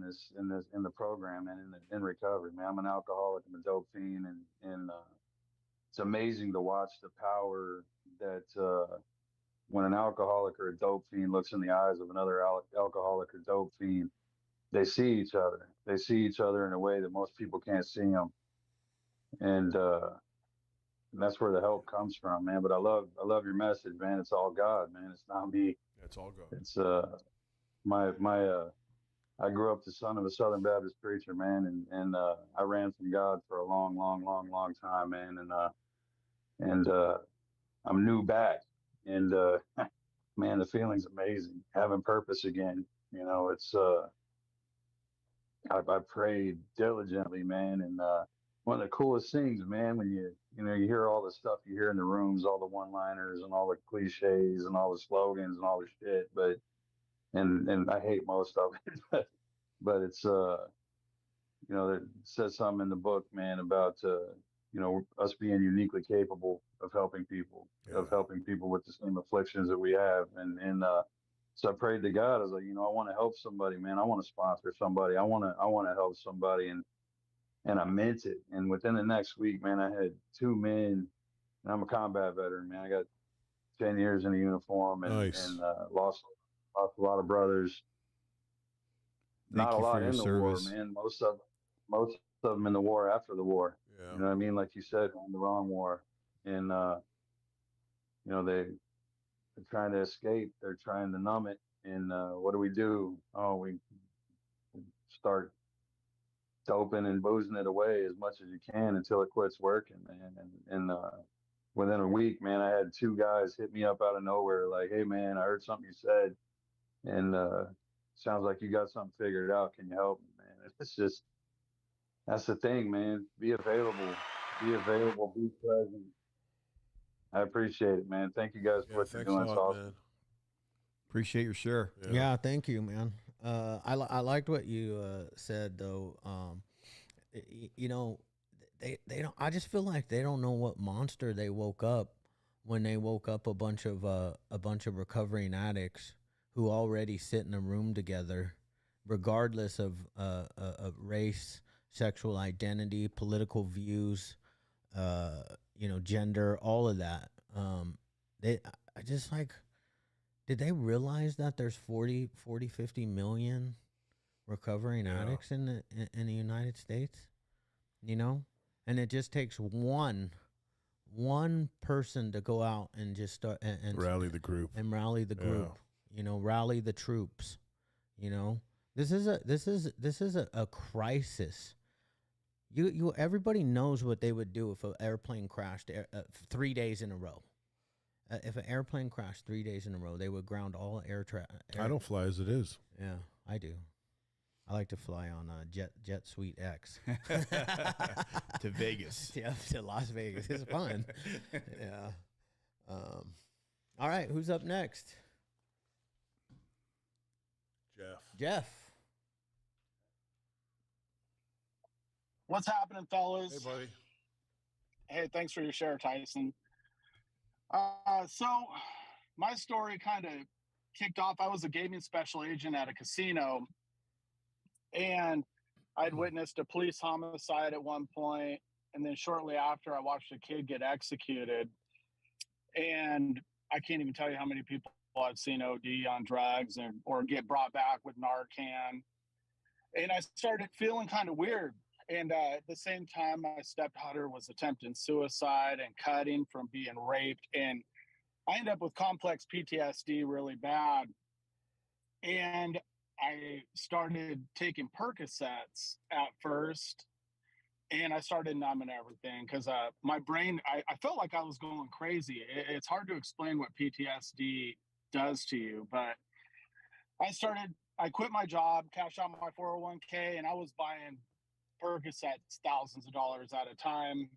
the program and in recovery, man. I'm an alcoholic and a dope fiend, and it's amazing to watch the power that when an alcoholic or a dope fiend looks in the eyes of another alcoholic or dope fiend, they see each other. They see each other in a way that most people can't see them, and that's where the help comes from, man. But I love your message, man. It's all God, man. It's not me. It's all good. It's my I grew up the son of a Southern Baptist preacher, man, and I ran from God for a long time, man, and I'm new back, and man, the feeling's amazing, having purpose again. It's I prayed diligently, man, and one of the coolest things, man, when you hear all the stuff you hear in the rooms, all the one-liners and all the cliches and all the slogans and all the shit, but and I hate most of it, but it's it says something in the book, man, about us being uniquely capable of helping people, with the same afflictions that we have, and so I prayed to God. I was like, I want to help somebody, man. I want to sponsor somebody. I want to help somebody, and I meant it. And within the next week, man, I had 2 men. And I'm a combat veteran, man. I got 10 years in a uniform, and Nice. and lost a lot of brothers. Thank Not a you for lot your in the service. war, man. Most of them in the war after the war. Yeah. You know what I mean? Like you said, in the wrong war, and they They're trying to escape. They're trying to numb it. And what do? Oh, we start doping and boozing it away as much as you can until it quits working, man. And within a week, man, I had two guys hit me up out of nowhere, like, "Hey, man, I heard something you said, and sounds like you got something figured out. Can you help me, man?" It's just that's the thing, man. Be available, be present. I appreciate it, man. Thank you guys for Yeah, what you're thanks a doing. It's lot, awesome. man. Appreciate your share. Yeah, thank you, man. I liked what you said though. You know, they don't. I just feel like they don't know what monster they woke up when they woke up a bunch of recovering addicts who already sit in a room together, regardless of race, sexual identity, political views, gender, all of that. I just like. Did they realize that there's 40, 50 million recovering addicts in the United States? You know? And it just takes one person to go out and just start and Rally the group. And rally the group. You know, rally the troops. You know? This is a crisis. Everybody knows what they would do if an airplane crashed 3 days in a row. If an airplane crashed 3 days in a row, they would ground all air traffic. I don't fly as it is. Yeah, I do. I like to fly on Jet Suite X To Vegas. Yeah, to Las Vegas. It's fun. Yeah. All right, who's up next? Jeff. What's happening, fellas? Hey, buddy. Hey, thanks for your share, Tyson. So my story kind of kicked off. I was a gaming special agent at a casino, and I'd witnessed a police homicide at one point, and then shortly after, I watched a kid get executed. And I can't even tell you how many people I've seen OD on drugs or get brought back with Narcan. And I started feeling kind of weird. And at the same time, my stepdaughter was attempting suicide and cutting from being raped. And I ended up with complex PTSD really bad. And I started taking Percocets at first. And I started numbing everything because my brain, I felt like I was going crazy. It's hard to explain what PTSD does to you. But I quit my job, cashed out my 401k, and I was buying Percocets thousands of dollars at a time,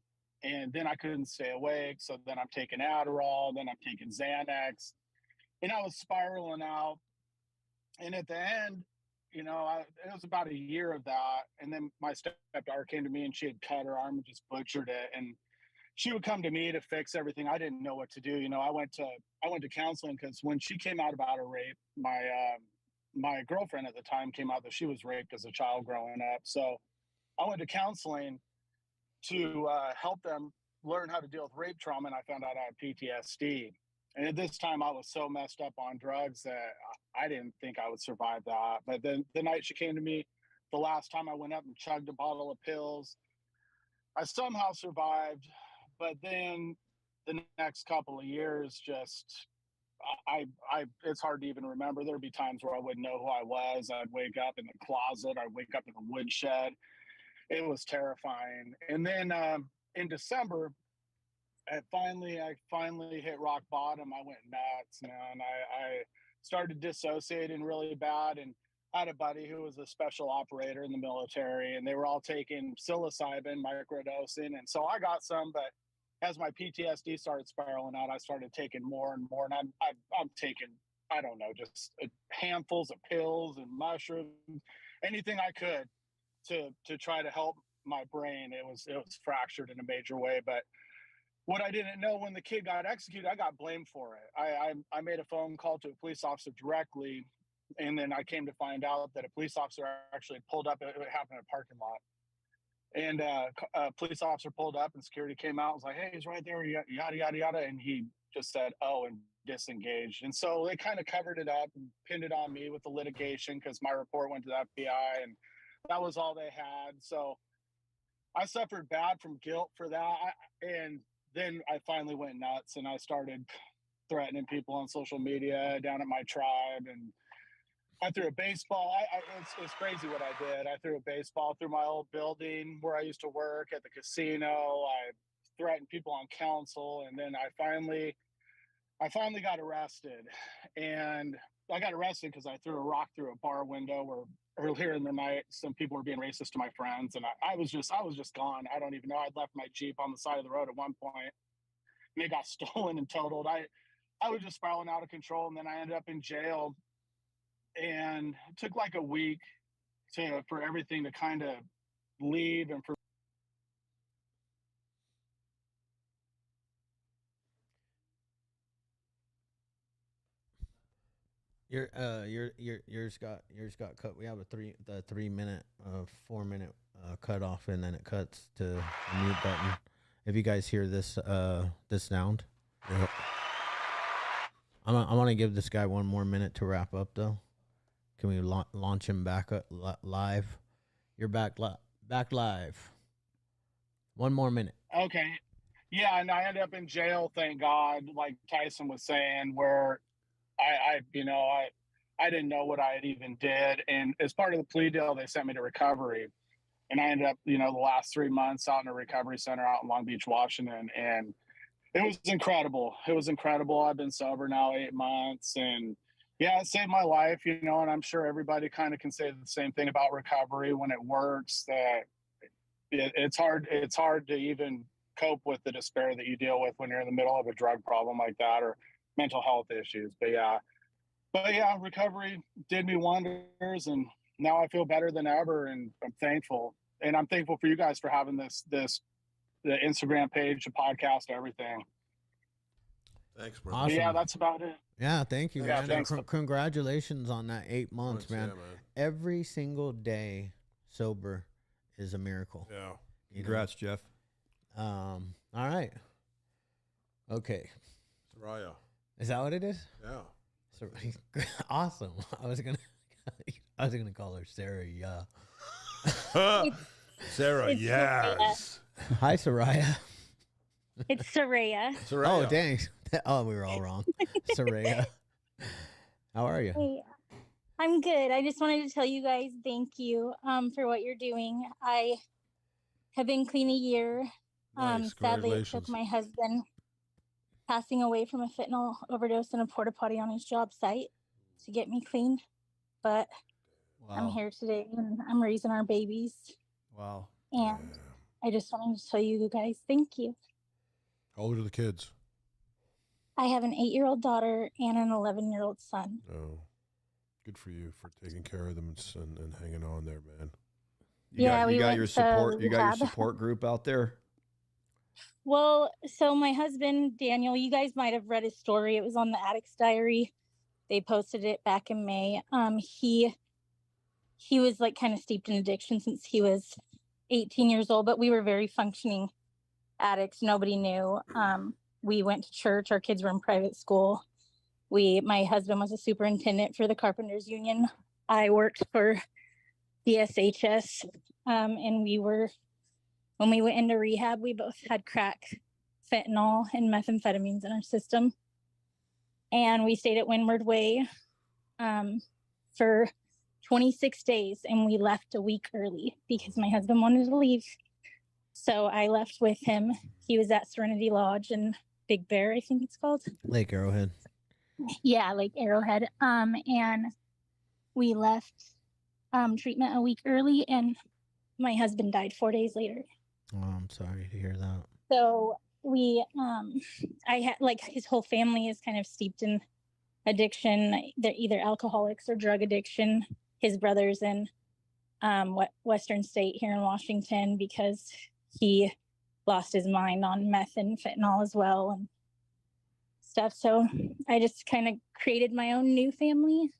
and then I couldn't stay awake. So then I'm taking Adderall, then I'm taking Xanax, and I was spiraling out. And at the end, it was about a year of that. And then my stepdaughter came to me and she had cut her arm and just butchered it. And she would come to me to fix everything. I didn't know what to do. I went to counseling because when she came out about her rape, my girlfriend at the time came out that she was raped as a child growing up. So I went to counseling to help them learn how to deal with rape trauma, and I found out I had PTSD. And at this time, I was so messed up on drugs that I didn't think I would survive that. But then the night she came to me, the last time I went up and chugged a bottle of pills, I somehow survived. But then the next couple of years, just it's hard to even remember. There'd be times where I wouldn't know who I was. I'd wake up in the closet. I'd wake up in the woodshed. It was terrifying. And then in December, I finally hit rock bottom. I went nuts, man. I started dissociating really bad, and I had a buddy who was a special operator in the military, and they were all taking psilocybin, microdosing, and so I got some. But as my PTSD started spiraling out, I started taking more and more, and I'm taking, I don't know, just handfuls of pills and mushrooms, anything I could to try to help my brain. It was fractured in a major way. But what I didn't know, when the kid got executed, I got blamed for it. I made a phone call to a police officer directly, and then I came to find out that a police officer actually pulled up. It happened in a parking lot, and a police officer pulled up, and security came out and was like, "Hey, he's right there, yada yada yada," and he just said, "Oh," and disengaged. And so they kind of covered it up and pinned it on me with the litigation because my report went to the FBI, and that was all they had. So I suffered bad from guilt for that. And then I finally went nuts, and I started threatening people on social media down at my tribe, and I threw a baseball. It's crazy what I did. I threw a baseball through my old building where I used to work at the casino. I threatened people on council, and then I finally got arrested. And I got arrested because I threw a rock through a bar window where earlier in the night some people were being racist to my friends, and I was just gone. I don't even know. I'd left my Jeep on the side of the road at one point, and it got stolen and totaled. I was just spiraling out of control, and then I ended up in jail. And it took like a week for everything to kind of leave and for Yours got cut. We have a 3 minute 4 minute cut off, and then it cuts to the mute button. If you guys hear this this sound, Yep. I want to give this guy 1 more minute to wrap up though. Can we launch him back up live? You're back live. 1 more minute. okay. Yeah, and I ended up in jail, thank God, like Tyson was saying, where I didn't know what I had even did. And as part of the plea deal, they sent me to recovery. And I ended up, the last 3 months out in a recovery center out in Long Beach, Washington. And it was incredible. It was incredible. I've been sober now 8 months, and yeah, it saved my life, and I'm sure everybody kind of can say the same thing about recovery when it works, that it's hard to even cope with the despair that you deal with when you're in the middle of a drug problem like that or mental health issues. But yeah, recovery did me wonders, and now I feel better than ever, and I'm thankful. And I'm thankful for you guys for having the Instagram page, the podcast, everything. Thanks, bro. Awesome. But yeah, that's about it. Yeah, thank you, Yeah, man. thanks. Congratulations on that 8 months, Thanks, man. yeah, man. Every single day sober is a miracle. Yeah. Congrats, Jeff. All right. Okay. Soraya. Is that what it is? Yeah. So, awesome. I was gonna call her Sarah. Yeah. Sarah, It's yes. Hi, Soraya. It's Soraya. Soraya. Oh, dang. Oh, we were all wrong. Soraya. How are you? Hey, I'm good. I just wanted to tell you guys thank you for what you're doing. I have been clean a year. Nice. Sadly, it took Congratulations. my husband passing away from a fentanyl overdose in a porta potty on his job site to get me clean. But I'm here today, and I'm raising our babies. Wow. And I just wanted to tell you guys thank you. How old are the kids? I have an 8-year-old daughter and an 11-year-old son. Oh, good for you for taking care of them and hanging on there, man. You got we went your to support. You got your rehab. support group out there. Well, so my husband, Daniel, you guys might have read his story. It was on the Addict's Diary. They posted it back in May. He was like kind of steeped in addiction since he was 18 years old, but we were very functioning addicts. Nobody knew. We went to church. Our kids were in private school. My husband was a superintendent for the Carpenters Union. I worked for the SHS. And when we went into rehab, we both had crack, fentanyl, and methamphetamines in our system. And we stayed at Windward Way for 26 days, and we left a week early because my husband wanted to leave. So I left with him. He was at Serenity Lodge in Big Bear, I think it's called. Lake Arrowhead. Yeah, Lake Arrowhead. And we left treatment a week early, and my husband died 4 days later. Oh, I'm sorry to hear that. So I had his whole family is kind of steeped in addiction. They're either alcoholics or drug addiction. His brother's in Western State here in Washington because he lost his mind on meth and fentanyl as well and stuff. So I just kind of created my own new family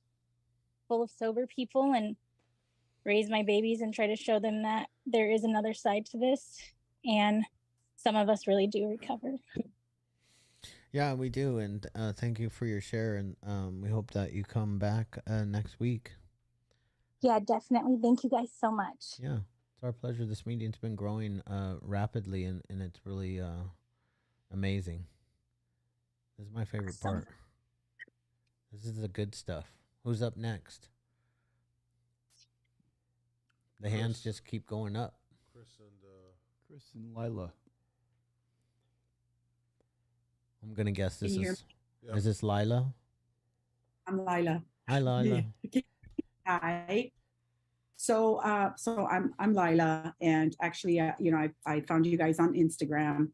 full of sober people and raise my babies and try to show them that there is another side to this. And some of us really do recover. Yeah, we do. And thank you for your share. And we hope that you come back next week. Yeah, definitely. Thank you guys so much. Yeah, it's our pleasure. This meeting's been growing rapidly, and it's really amazing. This is my favorite Awesome. part. This is the good stuff. Who's up next? The hands Chris. just keep going up. Chris and Lila. I'm gonna guess this Can you hear is. Yeah. Is this Lila? I'm Lila. Hi, Lila. Hi. So, I'm Lila, and actually, I found you guys on Instagram.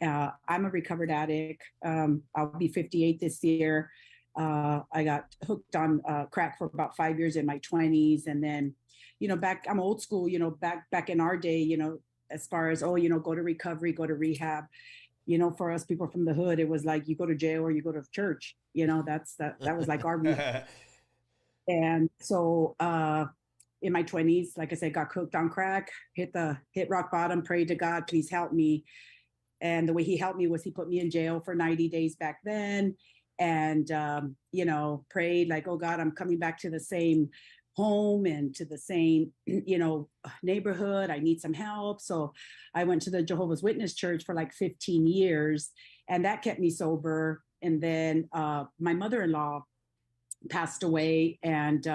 I'm a recovered addict. I'll be 58 this year. I got hooked on crack for about 5 years in my 20s, and then, I'm old school. Back in our day, as far as go to recovery, go to rehab. For us people from the hood, it was like you go to jail or you go to church. That was like our. And so in my 20s, like I said, got cooked on crack, hit rock bottom, prayed to God, please help me. And the way he helped me was he put me in jail for 90 days back then. And, prayed like, oh God, I'm coming back to the same home and to the same, neighborhood. I need some help. So I went to the Jehovah's Witness church for like 15 years, and that kept me sober. And then my mother-in-law passed away, and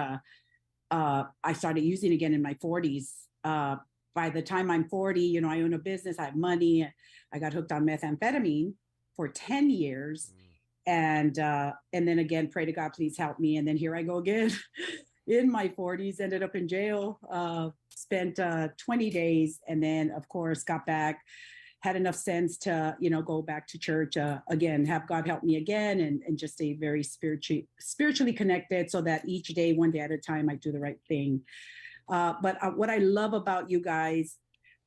I started using again in my 40s. By the time I'm 40, I own a business, I have money. I got hooked on methamphetamine for 10 years. And then again, pray to God, please help me. And then here I go again in my 40s, ended up in jail, spent 20 days. And then, of course, got back, had enough sense to, go back to church again, have God help me again, and just stay very spiritually connected, so that each day, one day at a time, I do the right thing. But what I love about you guys,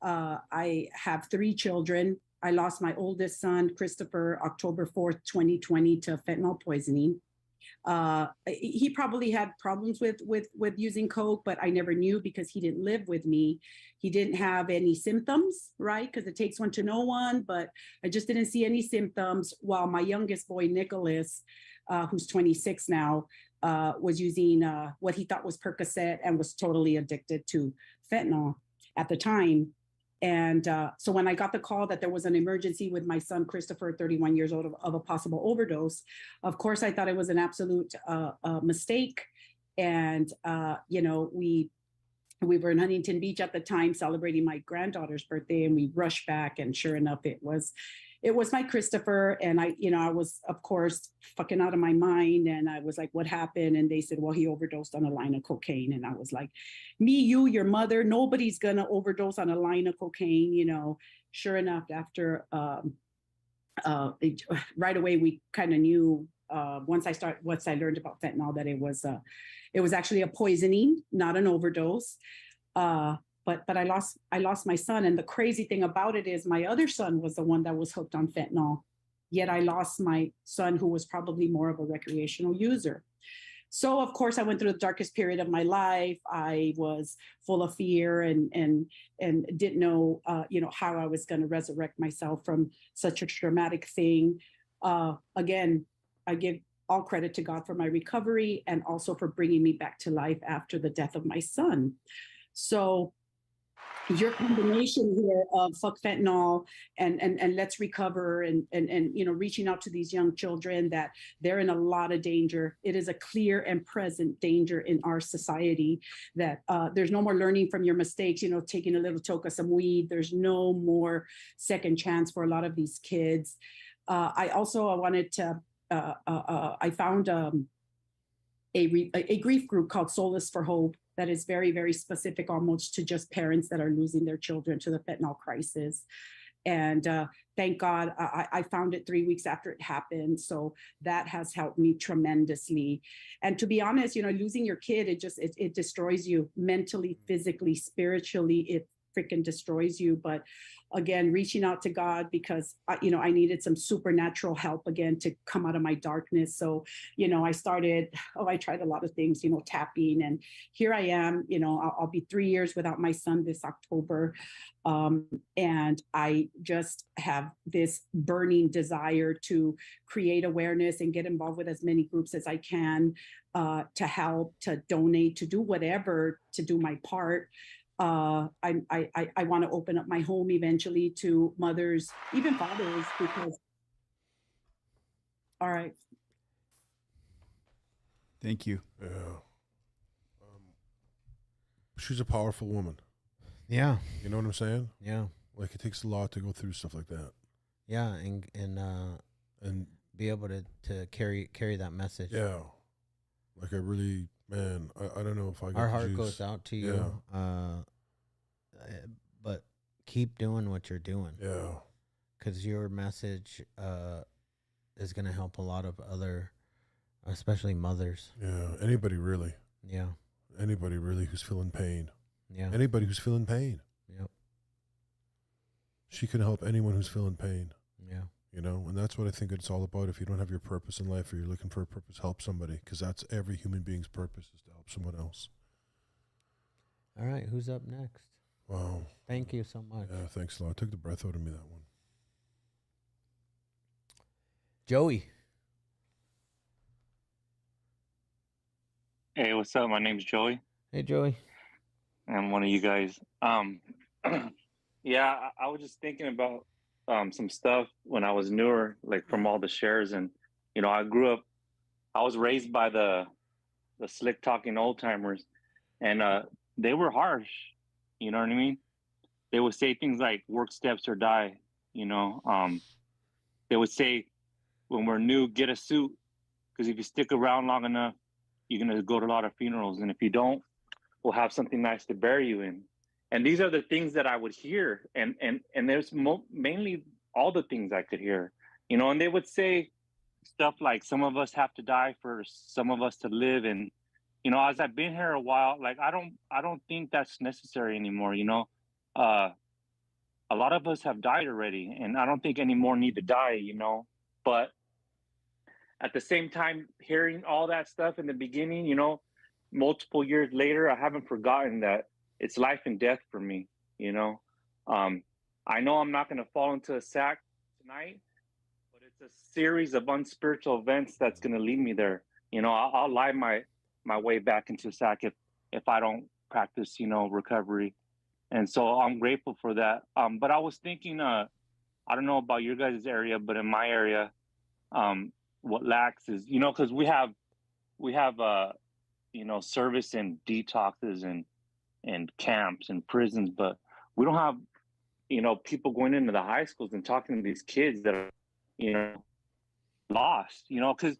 I have 3 children. I lost my oldest son, Christopher, October 4th, 2020, to fentanyl poisoning. He probably had problems with using coke, but I never knew because he didn't live with me. He didn't have any symptoms, right? Because it takes one to know one, but I just didn't see any symptoms. While my youngest boy, Nicholas, who's 26 now, was using what he thought was Percocet and was totally addicted to fentanyl at the time. And so when I got the call that there was an emergency with my son, Christopher, 31 years old, of a possible overdose, of course, I thought it was an absolute mistake. And, we were in Huntington Beach at the time celebrating my granddaughter's birthday, and we rushed back. And sure enough, it was my Christopher. And I was, of course, fucking out of my mind. And I was like, what happened? And they said, well, he overdosed on a line of cocaine. And I was like, me, you, your mother, nobody's going to overdose on a line of cocaine. Sure enough, after right away, we kind of knew once I learned about fentanyl, that it was actually a poisoning, not an overdose. But I lost my son. And the crazy thing about it is my other son was the one that was hooked on fentanyl. Yet I lost my son, who was probably more of a recreational user. So of course I went through the darkest period of my life. I was full of fear and didn't know, how I was going to resurrect myself from such a traumatic thing. Again, I give all credit to God for my recovery, and also for bringing me back to life after the death of my son. So your combination here of fuck fentanyl and let's recover and reaching out to these young children, that they're in a lot of danger. It is a clear and present danger in our society, that there's no more learning from your mistakes, taking a little toke of some weed. There's no more second chance for a lot of these kids. I wanted to, I found a grief group called Solace for Hope that is very, very specific almost to just parents that are losing their children to the fentanyl crisis. And thank God I found it 3 weeks after it happened. So that has helped me tremendously. And to be honest, losing your kid, it destroys you mentally, physically, spiritually. It freaking destroys you. But again, reaching out to God, because I needed some supernatural help again to come out of my darkness. So I tried a lot of things, tapping, and here I am. I'll be 3 years without my son this October, and I just have this burning desire to create awareness and get involved with as many groups as I can, to help, to donate, to do whatever, to do my part. I want to open up my home eventually to mothers, even fathers, because All right. Thank you. Yeah. She's a powerful woman. Yeah. You know what I'm saying? Yeah. Like, it takes a lot to go through stuff like that. Yeah, and be able to carry that message. Yeah. Like, I really, man, I don't know if I got Our the heart juice. goes out to you. Yeah. But keep doing what you're doing. Yeah. Because your message is going to help a lot of other, especially mothers. Yeah. Anybody really. Yeah. Anybody really who's feeling pain. Yeah. Anybody who's feeling pain. Yep. She can help anyone who's feeling pain. Yeah. You know, and that's what I think it's all about. If you don't have your purpose in life or you're looking for a purpose, help somebody, because that's every human being's purpose, is to help someone else. All right. Who's up next? Wow. Thank you so much. Yeah, thanks a lot. Took the breath out of me, that one. Joey. Hey, what's up? My name's Joey. Hey, Joey. I'm one of you guys. Yeah, I was just thinking about some stuff when I was newer, like from all the shares, and I was raised by the slick talking old timers, and they were harsh. You know what I mean? They would say things like "work steps or die." They would say, when we're new, get a suit, because if you stick around long enough, you're gonna go to a lot of funerals, and if you don't, we'll have something nice to bury you in. And these are the things that I would hear, and there's mainly all the things I could hear, and they would say stuff like, some of us have to die for some of us to live. And as I've been here a while, like I don't think that's necessary anymore. A lot of us have died already, and I don't think any more need to die. But at the same time, hearing all that stuff in the beginning, multiple years later, I haven't forgotten that it's life and death for me. I know I'm not going to fall into a sack tonight, but it's a series of unspiritual events that's going to lead me there. I'll lie my way back into a sack if I don't practice, recovery. And so I'm grateful for that. But I was thinking, I don't know about your guys' area, but in my area, what lacks is, because we have service and detoxes and camps and prisons, but we don't have, people going into the high schools and talking to these kids that are, lost, because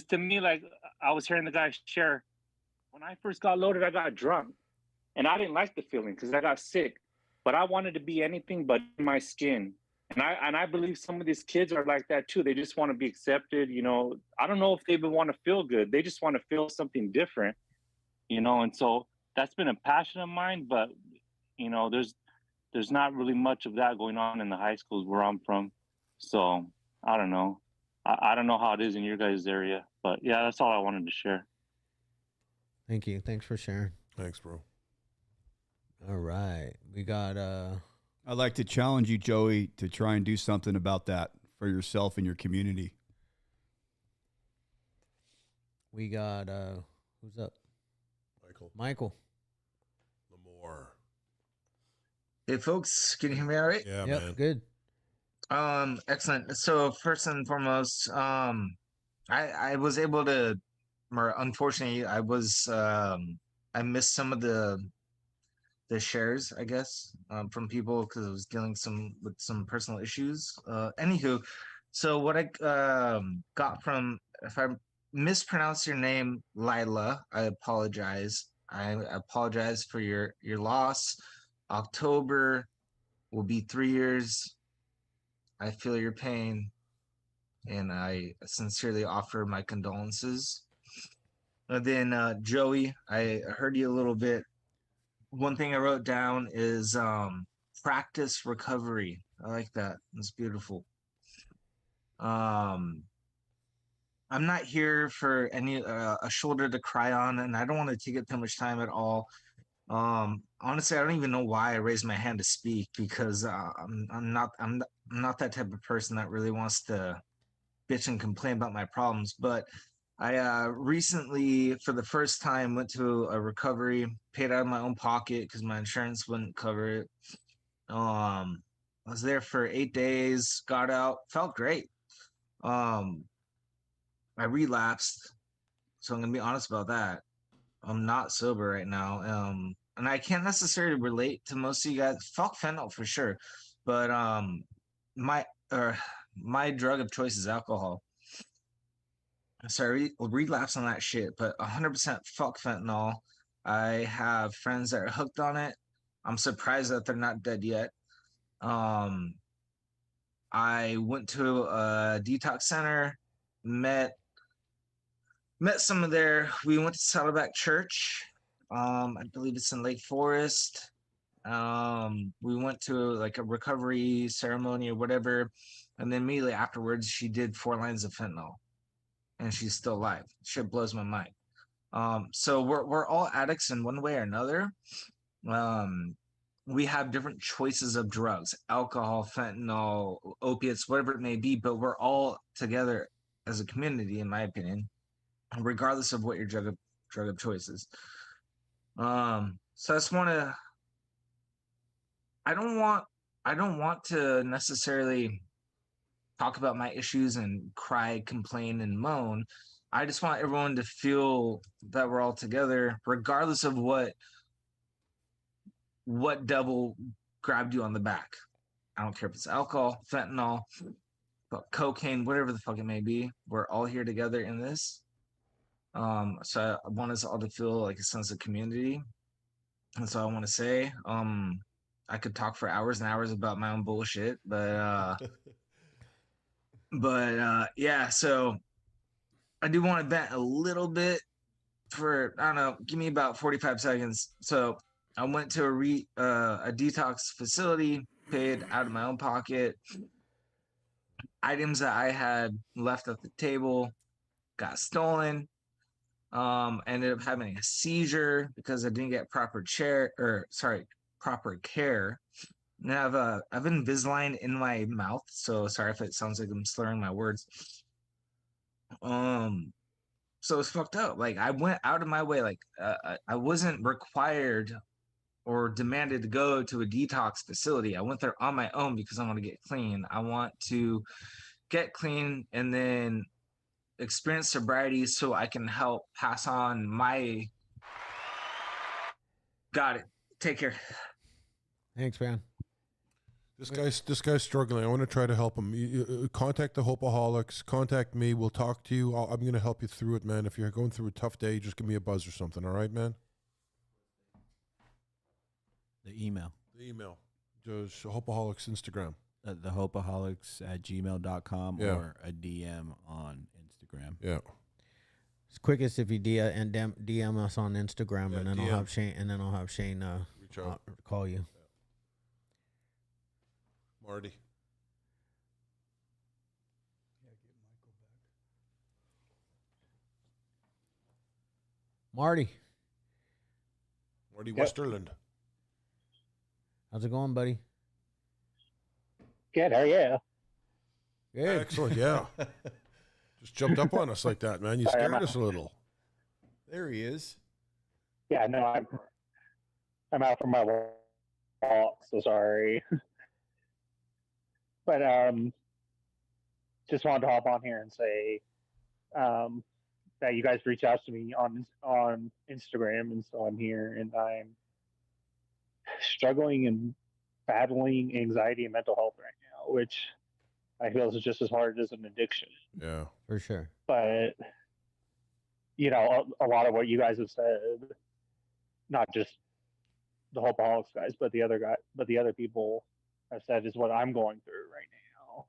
to me, like I was hearing the guy share, when I first got loaded, I got drunk, and I didn't like the feeling because I got sick, but I wanted to be anything but in my skin. And I believe some of these kids are like that too. They just want to be accepted. I don't know if they even want to feel good. They just want to feel something different, and so that's been a passion of mine. But, there's not really much of that going on in the high schools where I'm from. So I don't know. I don't know how it is in your guys' area, but yeah, that's all I wanted to share. Thank you. Thanks for sharing. Thanks, bro. All right. We got I'd like to challenge you, Joey, to try and do something about that for yourself and your community. we got who's up? Michael. Lamore. Hey folks, can you hear me all right? Yeah, Yep, man. good. Excellent. So first and foremost, I was able to, or unfortunately, I missed some of the shares, I guess, from people because I was dealing with some personal issues. Anywho, so what I got from, if I mispronounce your name, Lila, I apologize. I apologize for your loss. October will be 3 years. I feel your pain, and I sincerely offer my condolences. And then Joey, I heard you a little bit. One thing I wrote down is practice recovery. I like that. It's beautiful. I'm not here for any a shoulder to cry on, and I don't want to take up too much time at all. Honestly, I don't even know why I raised my hand to speak, because I'm not that type of person that really wants to bitch and complain about my problems. But I recently, for the first time, went to a recovery, paid out of my own pocket because my insurance wouldn't cover it. I was there for 8 days, got out, felt great. I relapsed. So I'm gonna be honest about that. I'm not sober right now. And I can't necessarily relate to most of you guys. Fuck fentanyl for sure, but my my drug of choice is alcohol. So I relapse on that shit, but 100% fuck fentanyl. I have friends that are hooked on it. I'm surprised that they're not dead yet. I went to a detox center, met some of their. We went to Saddleback Church. I believe it's in Lake Forest. We went to like a recovery ceremony or whatever, and then immediately afterwards, she did 4 lines of fentanyl, and she's still alive. Shit blows my mind. So we're all addicts in one way or another. We have different choices of drugs, alcohol, fentanyl, opiates, whatever it may be, but we're all together as a community, in my opinion, regardless of what your drug of choice is. So I just want to. I don't want to necessarily talk about my issues and cry, complain, and moan. I just want everyone to feel that we're all together, regardless of what devil grabbed you on the back. I don't care if it's alcohol, fentanyl, cocaine, whatever the fuck it may be. We're all here together in this. So I want us all to feel like a sense of community. And so I want to say, I could talk for hours and hours about my own bullshit, but yeah, so I do want to vent a little bit for, I don't know, give me about 45 seconds. So I went to a detox facility, paid out of my own pocket. Items that I had left at the table got stolen. Ended up having a seizure because I didn't get proper care. And I have Invisalign in my mouth, so sorry if it sounds like I'm slurring my words. So it's fucked up. Like, I went out of my way. Like, I wasn't required or demanded to go to a detox facility. I went there on my own because I want to get clean. I want to get clean and then experience sobriety so I can help pass on my. Got it. Take care. Thanks, man. This guy's struggling. I want to try to help him. You contact the Hopeaholics. Contact me. We'll talk to you. I'm going to help you through it, man. If you're going through a tough day, just give me a buzz or something. All right, man? The email. Just Hopeaholics Instagram. The Hopeaholics@gmail.com Yeah. or a DM on Instagram. Yeah. It's quickest if you DM us on Instagram, Yeah, and then DM. I'll have Shane Reach out. call you. Marty. Marty, Westerland. how's it going, buddy? Good. How are you? Good. Excellent. Yeah. Just jumped up on us like that, man. You Sorry, scared us a little. There he is. Yeah, no, I'm out for my walk, so sorry. But just wanted to hop on here and say that you guys reached out to me on Instagram, and so I'm here, and I'm struggling and battling anxiety and mental health right now, which I feel is just as hard as an addiction. Yeah. For sure. But you know, a lot of what you guys have said, not just the Hopeaholics guys, but the other people have said is what I'm going through right now.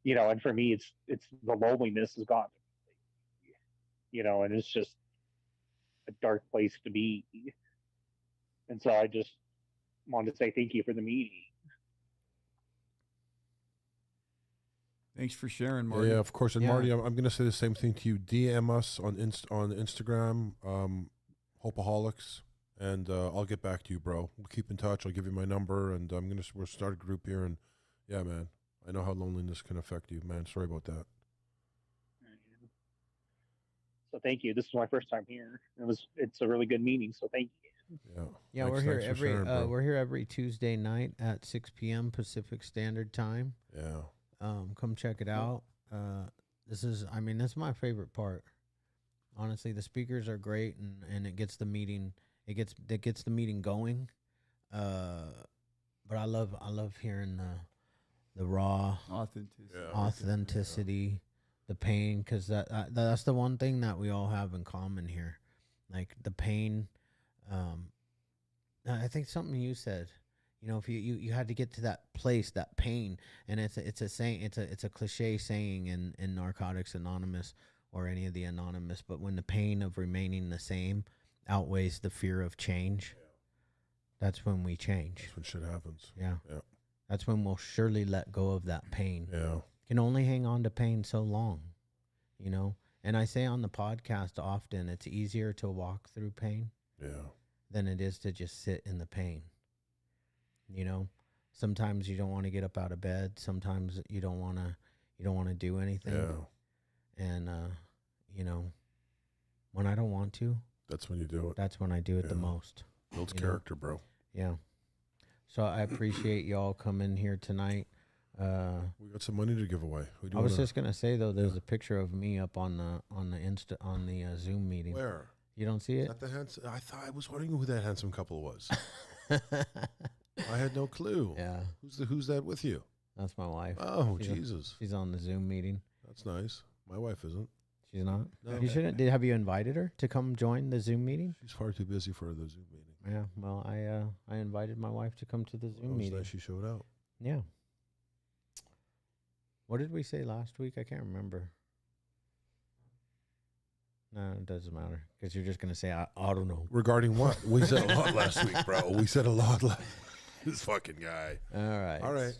You know, and for me, it's the loneliness is gone. You know, and it's just a dark place to be. And so I just wanted to say thank you for the meeting. Thanks for sharing, Marty. Yeah, of course. And Yeah. Marty, I'm going to say the same thing to you. DM us on Instagram, Hopeaholics, and I'll get back to you, bro. We'll keep in touch. I'll give you my number, and we'll start a group here. And yeah, man, I know how loneliness can affect you, man. Sorry about that. So thank you. This is my first time here. It's a really good meeting. So thank you. Yeah. Yeah, Thanks we're here every Tuesday night at 6 p.m. Pacific Standard Time. Yeah. Come check it out. this is my favorite part. Honestly, the speakers are great, and it gets the meeting going. But I love hearing the raw authenticity, the pain, because that's the one thing that we all have in common here, like the pain. I think something you said, if you had to get to that place, that pain, and it's a saying, it's a cliche saying in Narcotics Anonymous or any of the anonymous, but when the pain of remaining the same outweighs the fear of change, that's when we change. That's when shit happens. Yeah. Yeah. That's when we'll surely let go of that pain. Yeah. Can only hang on to pain so long, And I say on the podcast often, it's easier to walk through pain than it is to just sit in the pain. Sometimes you don't want to get up out of bed. Sometimes you don't want to do anything. Yeah. And, when I don't want to, that's when you do it. That's when I do it the most. Builds character, bro. Yeah. So I appreciate y'all coming here tonight. We got some money to give away. I was just gonna say though, there's a picture of me up on the Zoom meeting. Where? You don't see it? Is that I was wondering who that handsome couple was. I had no clue. Yeah. Who's that with you? That's my wife. Oh, Jesus. She's on the Zoom meeting. That's nice. My wife isn't. She's not? No. You shouldn't. Have you invited her to come join the Zoom meeting? She's far too busy for the Zoom meeting. Yeah. Well, I invited my wife to come to the Zoom meeting. Nice she showed out. Yeah. What did we say last week? I can't remember. No, it doesn't matter because you're just gonna say I don't know. Regarding what? We said a lot last week, bro. We said a lot. This fucking guy. All right. You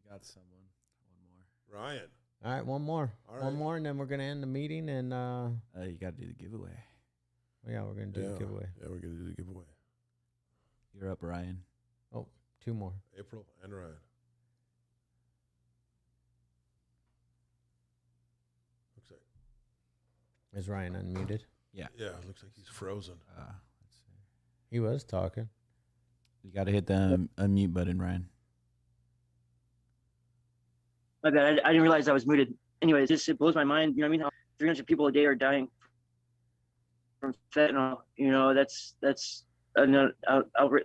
got someone. One more. Ryan. All right, one more. All One right. more, and then we're gonna end the meeting. And you got to do the giveaway. yeah, we're gonna do the giveaway. Yeah, we're gonna do the giveaway. You're up, Ryan. Oh, two more. April and Ryan. Looks like. Is Ryan unmuted? Yeah. Yeah, it looks like he's frozen. Let's see. He was talking. You got to hit the unmute button, Ryan. My bad. I didn't realize I was muted. Anyways, it blows my mind. You know what I mean? How 300 people a day are dying from fentanyl. That's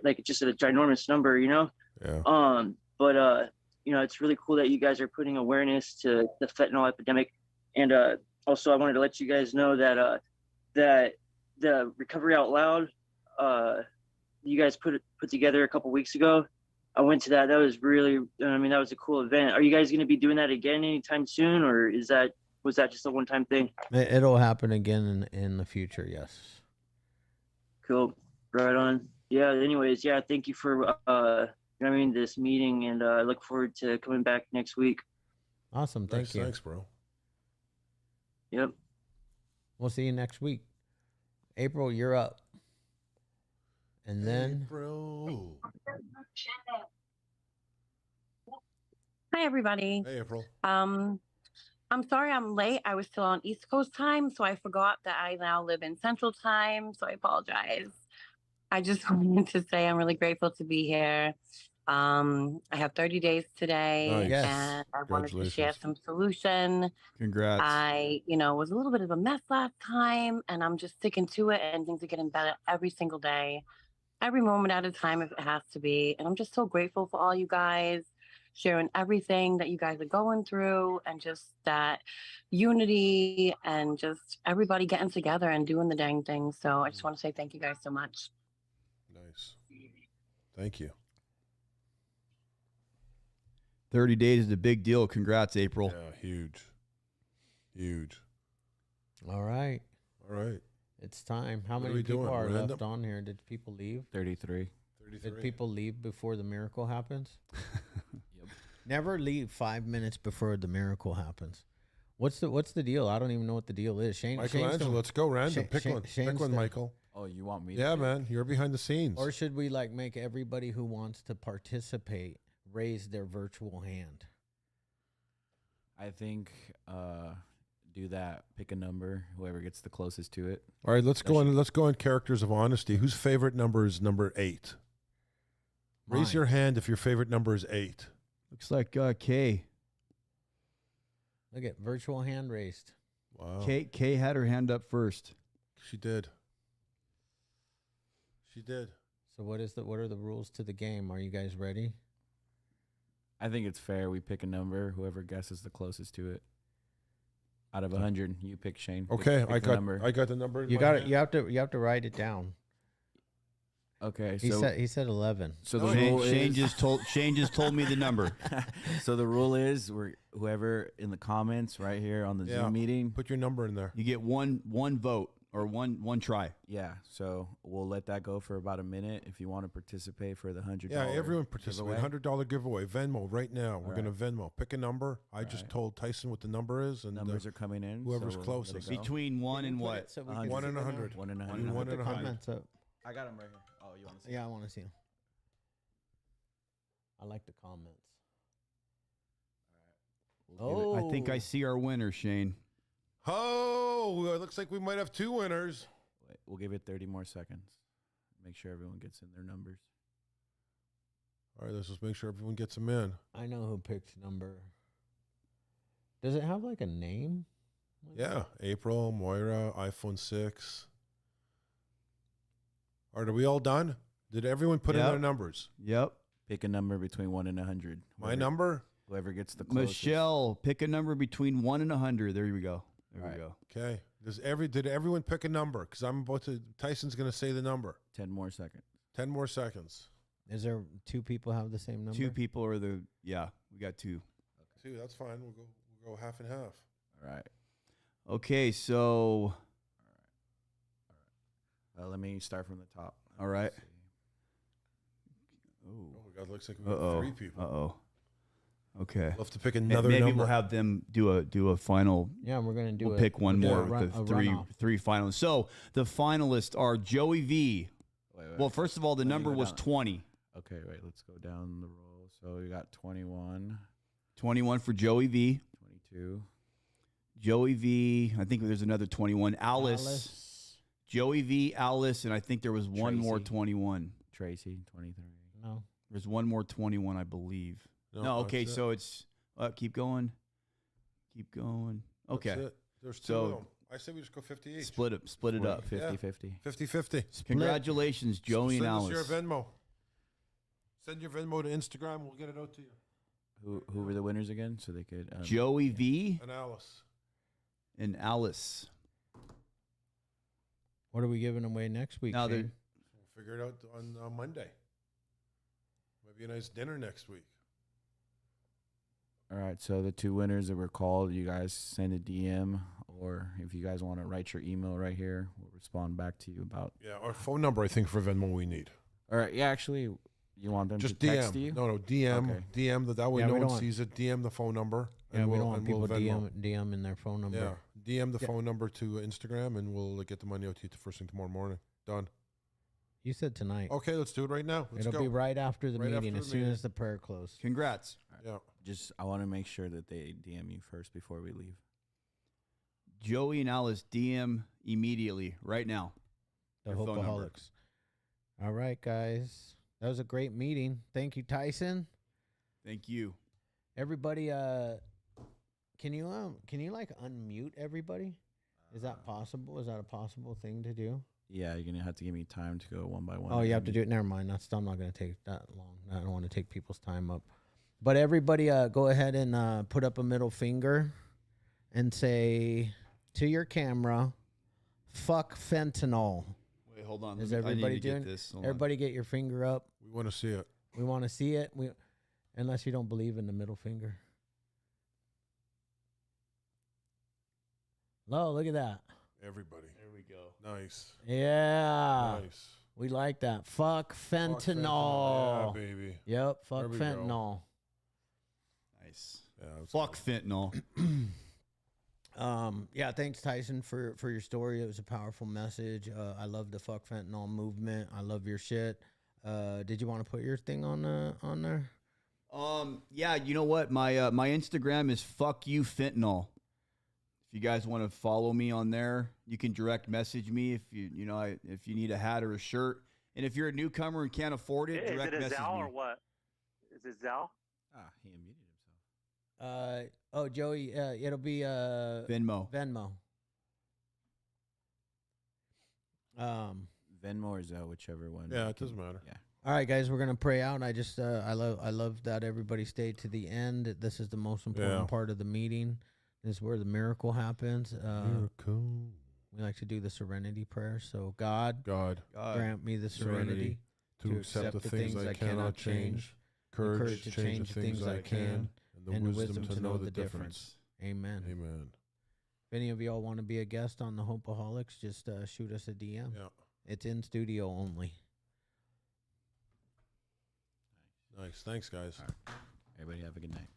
like just a ginormous number. Yeah. But it's really cool that you guys are putting awareness to the fentanyl epidemic. And also, I wanted to let you guys know that that the Recovery Out Loud, you guys put together a couple weeks ago. I went to that. That was really, that was a cool event. Are you guys going to be doing that again anytime soon, or was that just a one-time thing? It'll happen again in the future. Yes. Cool. Right on. Yeah. Anyways, yeah. Thank you for this meeting, and I look forward to coming back next week. Awesome. Thank you. Thanks, bro. Yep. We'll see you next week. April, you're up. And then April. Hi, everybody. Hey, April. I'm sorry I'm late. I was still on East Coast time, so I forgot that I now live in Central time, so I apologize. I just wanted to say I'm really grateful to be here. I have 30 days today, Nice. and I wanted to share some solution. Congrats. I, was a little bit of a mess last time, and I'm just sticking to it, and things are getting better every single day, every moment at a time if it has to be. And I'm just so grateful for all you guys sharing everything that you guys are going through, and just that unity, and just everybody getting together and doing the dang thing. So I just want to say thank you guys so much. Nice. Thank you. 30 days is a big deal. Congrats, April. Yeah, huge. all right. All right. It's time. How What are many we people doing? are Random? left on here? Did people leave? 33. Did people leave before the miracle happens? Yep. Never leave 5 minutes before the miracle happens. What's the deal? I don't even know what the deal is. Michelangelo, let's go random. Pick one. Pick one, Michael. Oh, you want me? Yeah, man. You're behind the scenes. Or should we make everybody who wants to participate raise their virtual hand? I think do that. Pick a number. Whoever gets the closest to it. All right, let's go on characters of honesty. Whose favorite number is number 8? Raise Mine. your hand if your favorite number is 8. Looks like K. Look at virtual hand raised. Wow. Kay had her hand up first. She did. She did. So what are the rules to the game? Are you guys ready? I think it's fair. We pick a number. Whoever guesses the closest to it. Out of 100, you pick Shane. Okay, pick I got the number. You got it. You have to write it down. Okay, He said 11. So the rule Shane is Shane just told me the number. So the rule is whoever in the comments right here on the Zoom meeting, put your number in there. You get one vote or one try. Yeah, so we'll let that go for about a minute if you want to participate for the $100. Yeah, everyone participate. $100 giveaway. Venmo right now. We're right. gonna Venmo. Pick a number. I just told Tyson what the number is, and Numbers are coming in. whoever's so we'll let it closest. go. Between one and what? So 1 and 100. 1 and 100. Between 1 and 100. Comments up. I got them right here. Oh, you want to see? Yeah, I want to see them. I like the comments. Oh, I think I see our winner, Shane. Oh, it looks like we might have 2 winners. Wait, we'll give it 30 more seconds. Make sure everyone gets in their numbers. All right, let's just make sure everyone gets them in. I know who picked number. Does it have like a name? Yeah, April, Moira, iPhone 6. All right, are we all done? Did everyone put in their numbers? Yep. Pick a number between 1 and 100. My number? Whoever gets the closest. Michelle, pick a number between 1 and 100. There we go. There we go. Okay. Did everyone pick a number? Because Tyson's going to say the number. 10 more seconds. 10 more seconds. Is there 2 people have the same number? 2 people are we got 2. 2, that's fine. We'll go half and half. All right. Okay, so. Let me start from the top. All right. Oh, God, looks like we got 3 people. Okay. We'll have to pick another Maybe number. we'll have them do a final. Yeah, we're gonna do. We'll pick one more a with the three finalists. So the finalists are Joey V. Wait. Well, first of all, the number was 20. Okay, wait. Let's go down the roll. So we got 21. 21 for Joey V. 22. Joey V. I think there's another 21. Alice. Joey V. Alice, and I think there was one more 21. Tracy, 23. No. There's one more 21, I believe. No, okay, so it's keep going. Keep going. Okay. That's it. There's 2 of them. I say we just go 50 each. Split it up. 50-50. 50-50. Congratulations, Joey and Alice. Send us your Venmo. Send your Venmo to Instagram. We'll get it out to you. Who were the winners again? So they could Joey V. And Alice. And Alice. What are we giving away next week? Now Shane? We'll figure it out on Monday. Maybe a nice dinner next week. All right, so the 2 winners that were called, you guys send a DM, or if you guys want to write your email right here, we'll respond back to you about. Yeah, our phone number, I think, for Venmo we need. All right, yeah, actually, you want them Just to DM. text you? No, DM. Okay. DM, that way Yeah, no we one don't sees it. DM the phone number. Yeah, we don't want and people Venmo. DM in their phone number. Yeah, DM the phone number to Instagram, and we'll get the money out to you first thing tomorrow morning. Done. You said tonight. Okay, let's do it right now. Let's It'll go. be right after the Right meeting, after as the soon meeting. as the prayer closed. Congrats. Yeah. Just, I want to make sure that they DM you first before we leave. Joey and Alice, DM immediately, right now. The Your phone number. Hopeaholics. All right, guys. That was a great meeting. Thank you, Tyson. Thank you. Everybody, can you like unmute everybody? Is that possible? Is that a possible thing to do? Yeah, you're going to have to give me time to go one by one. Oh, you have to do it. Never mind. That's still not going to take that long. I don't want to take people's time up. But everybody, go ahead and put up a middle finger and say to your camera, "Fuck fentanyl." Wait, hold on. Is I need everybody to get doing? this. Hold on. Everybody, get your finger up. We want to see it. We want to see it. Unless you don't believe in the middle finger. Look at that. Everybody. There we go. Nice. Yeah. Nice. We like that. Fuck fentanyl. Yeah, baby. Yep. Fuck There we go. fentanyl. Nice. Yeah, Fuck fentanyl. Yeah, thanks Tyson for your story. It was a powerful message. I love the fuck fentanyl movement. I love your shit. Did you want to put your thing on there? Yeah, you know what? My my Instagram is fuck you fentanyl. If you guys want to follow me on there, you can direct message me if if you need a hat or a shirt. And if you're a newcomer and can't afford it, Is direct it a message Zal me. or what? Is it Zal? He unmuted himself. Joey, it'll be Venmo. Venmo. Venmo or Zelle, whichever one. Yeah, it doesn't matter. Yeah. All right, guys, we're gonna pray out. I just I love that everybody stayed to the end. This is the most important part of the meeting. This is where the miracle happens. Miracle. We like to do the serenity prayer. So God, grant me the serenity to accept the things I cannot change, courage to change the things I can, and the wisdom to know the difference. Amen. Amen. If any of y'all want to be a guest on the Hopeaholics, just shoot us a DM. Yeah. It's in studio only. Nice. Thanks, guys. All right. Everybody have a good night.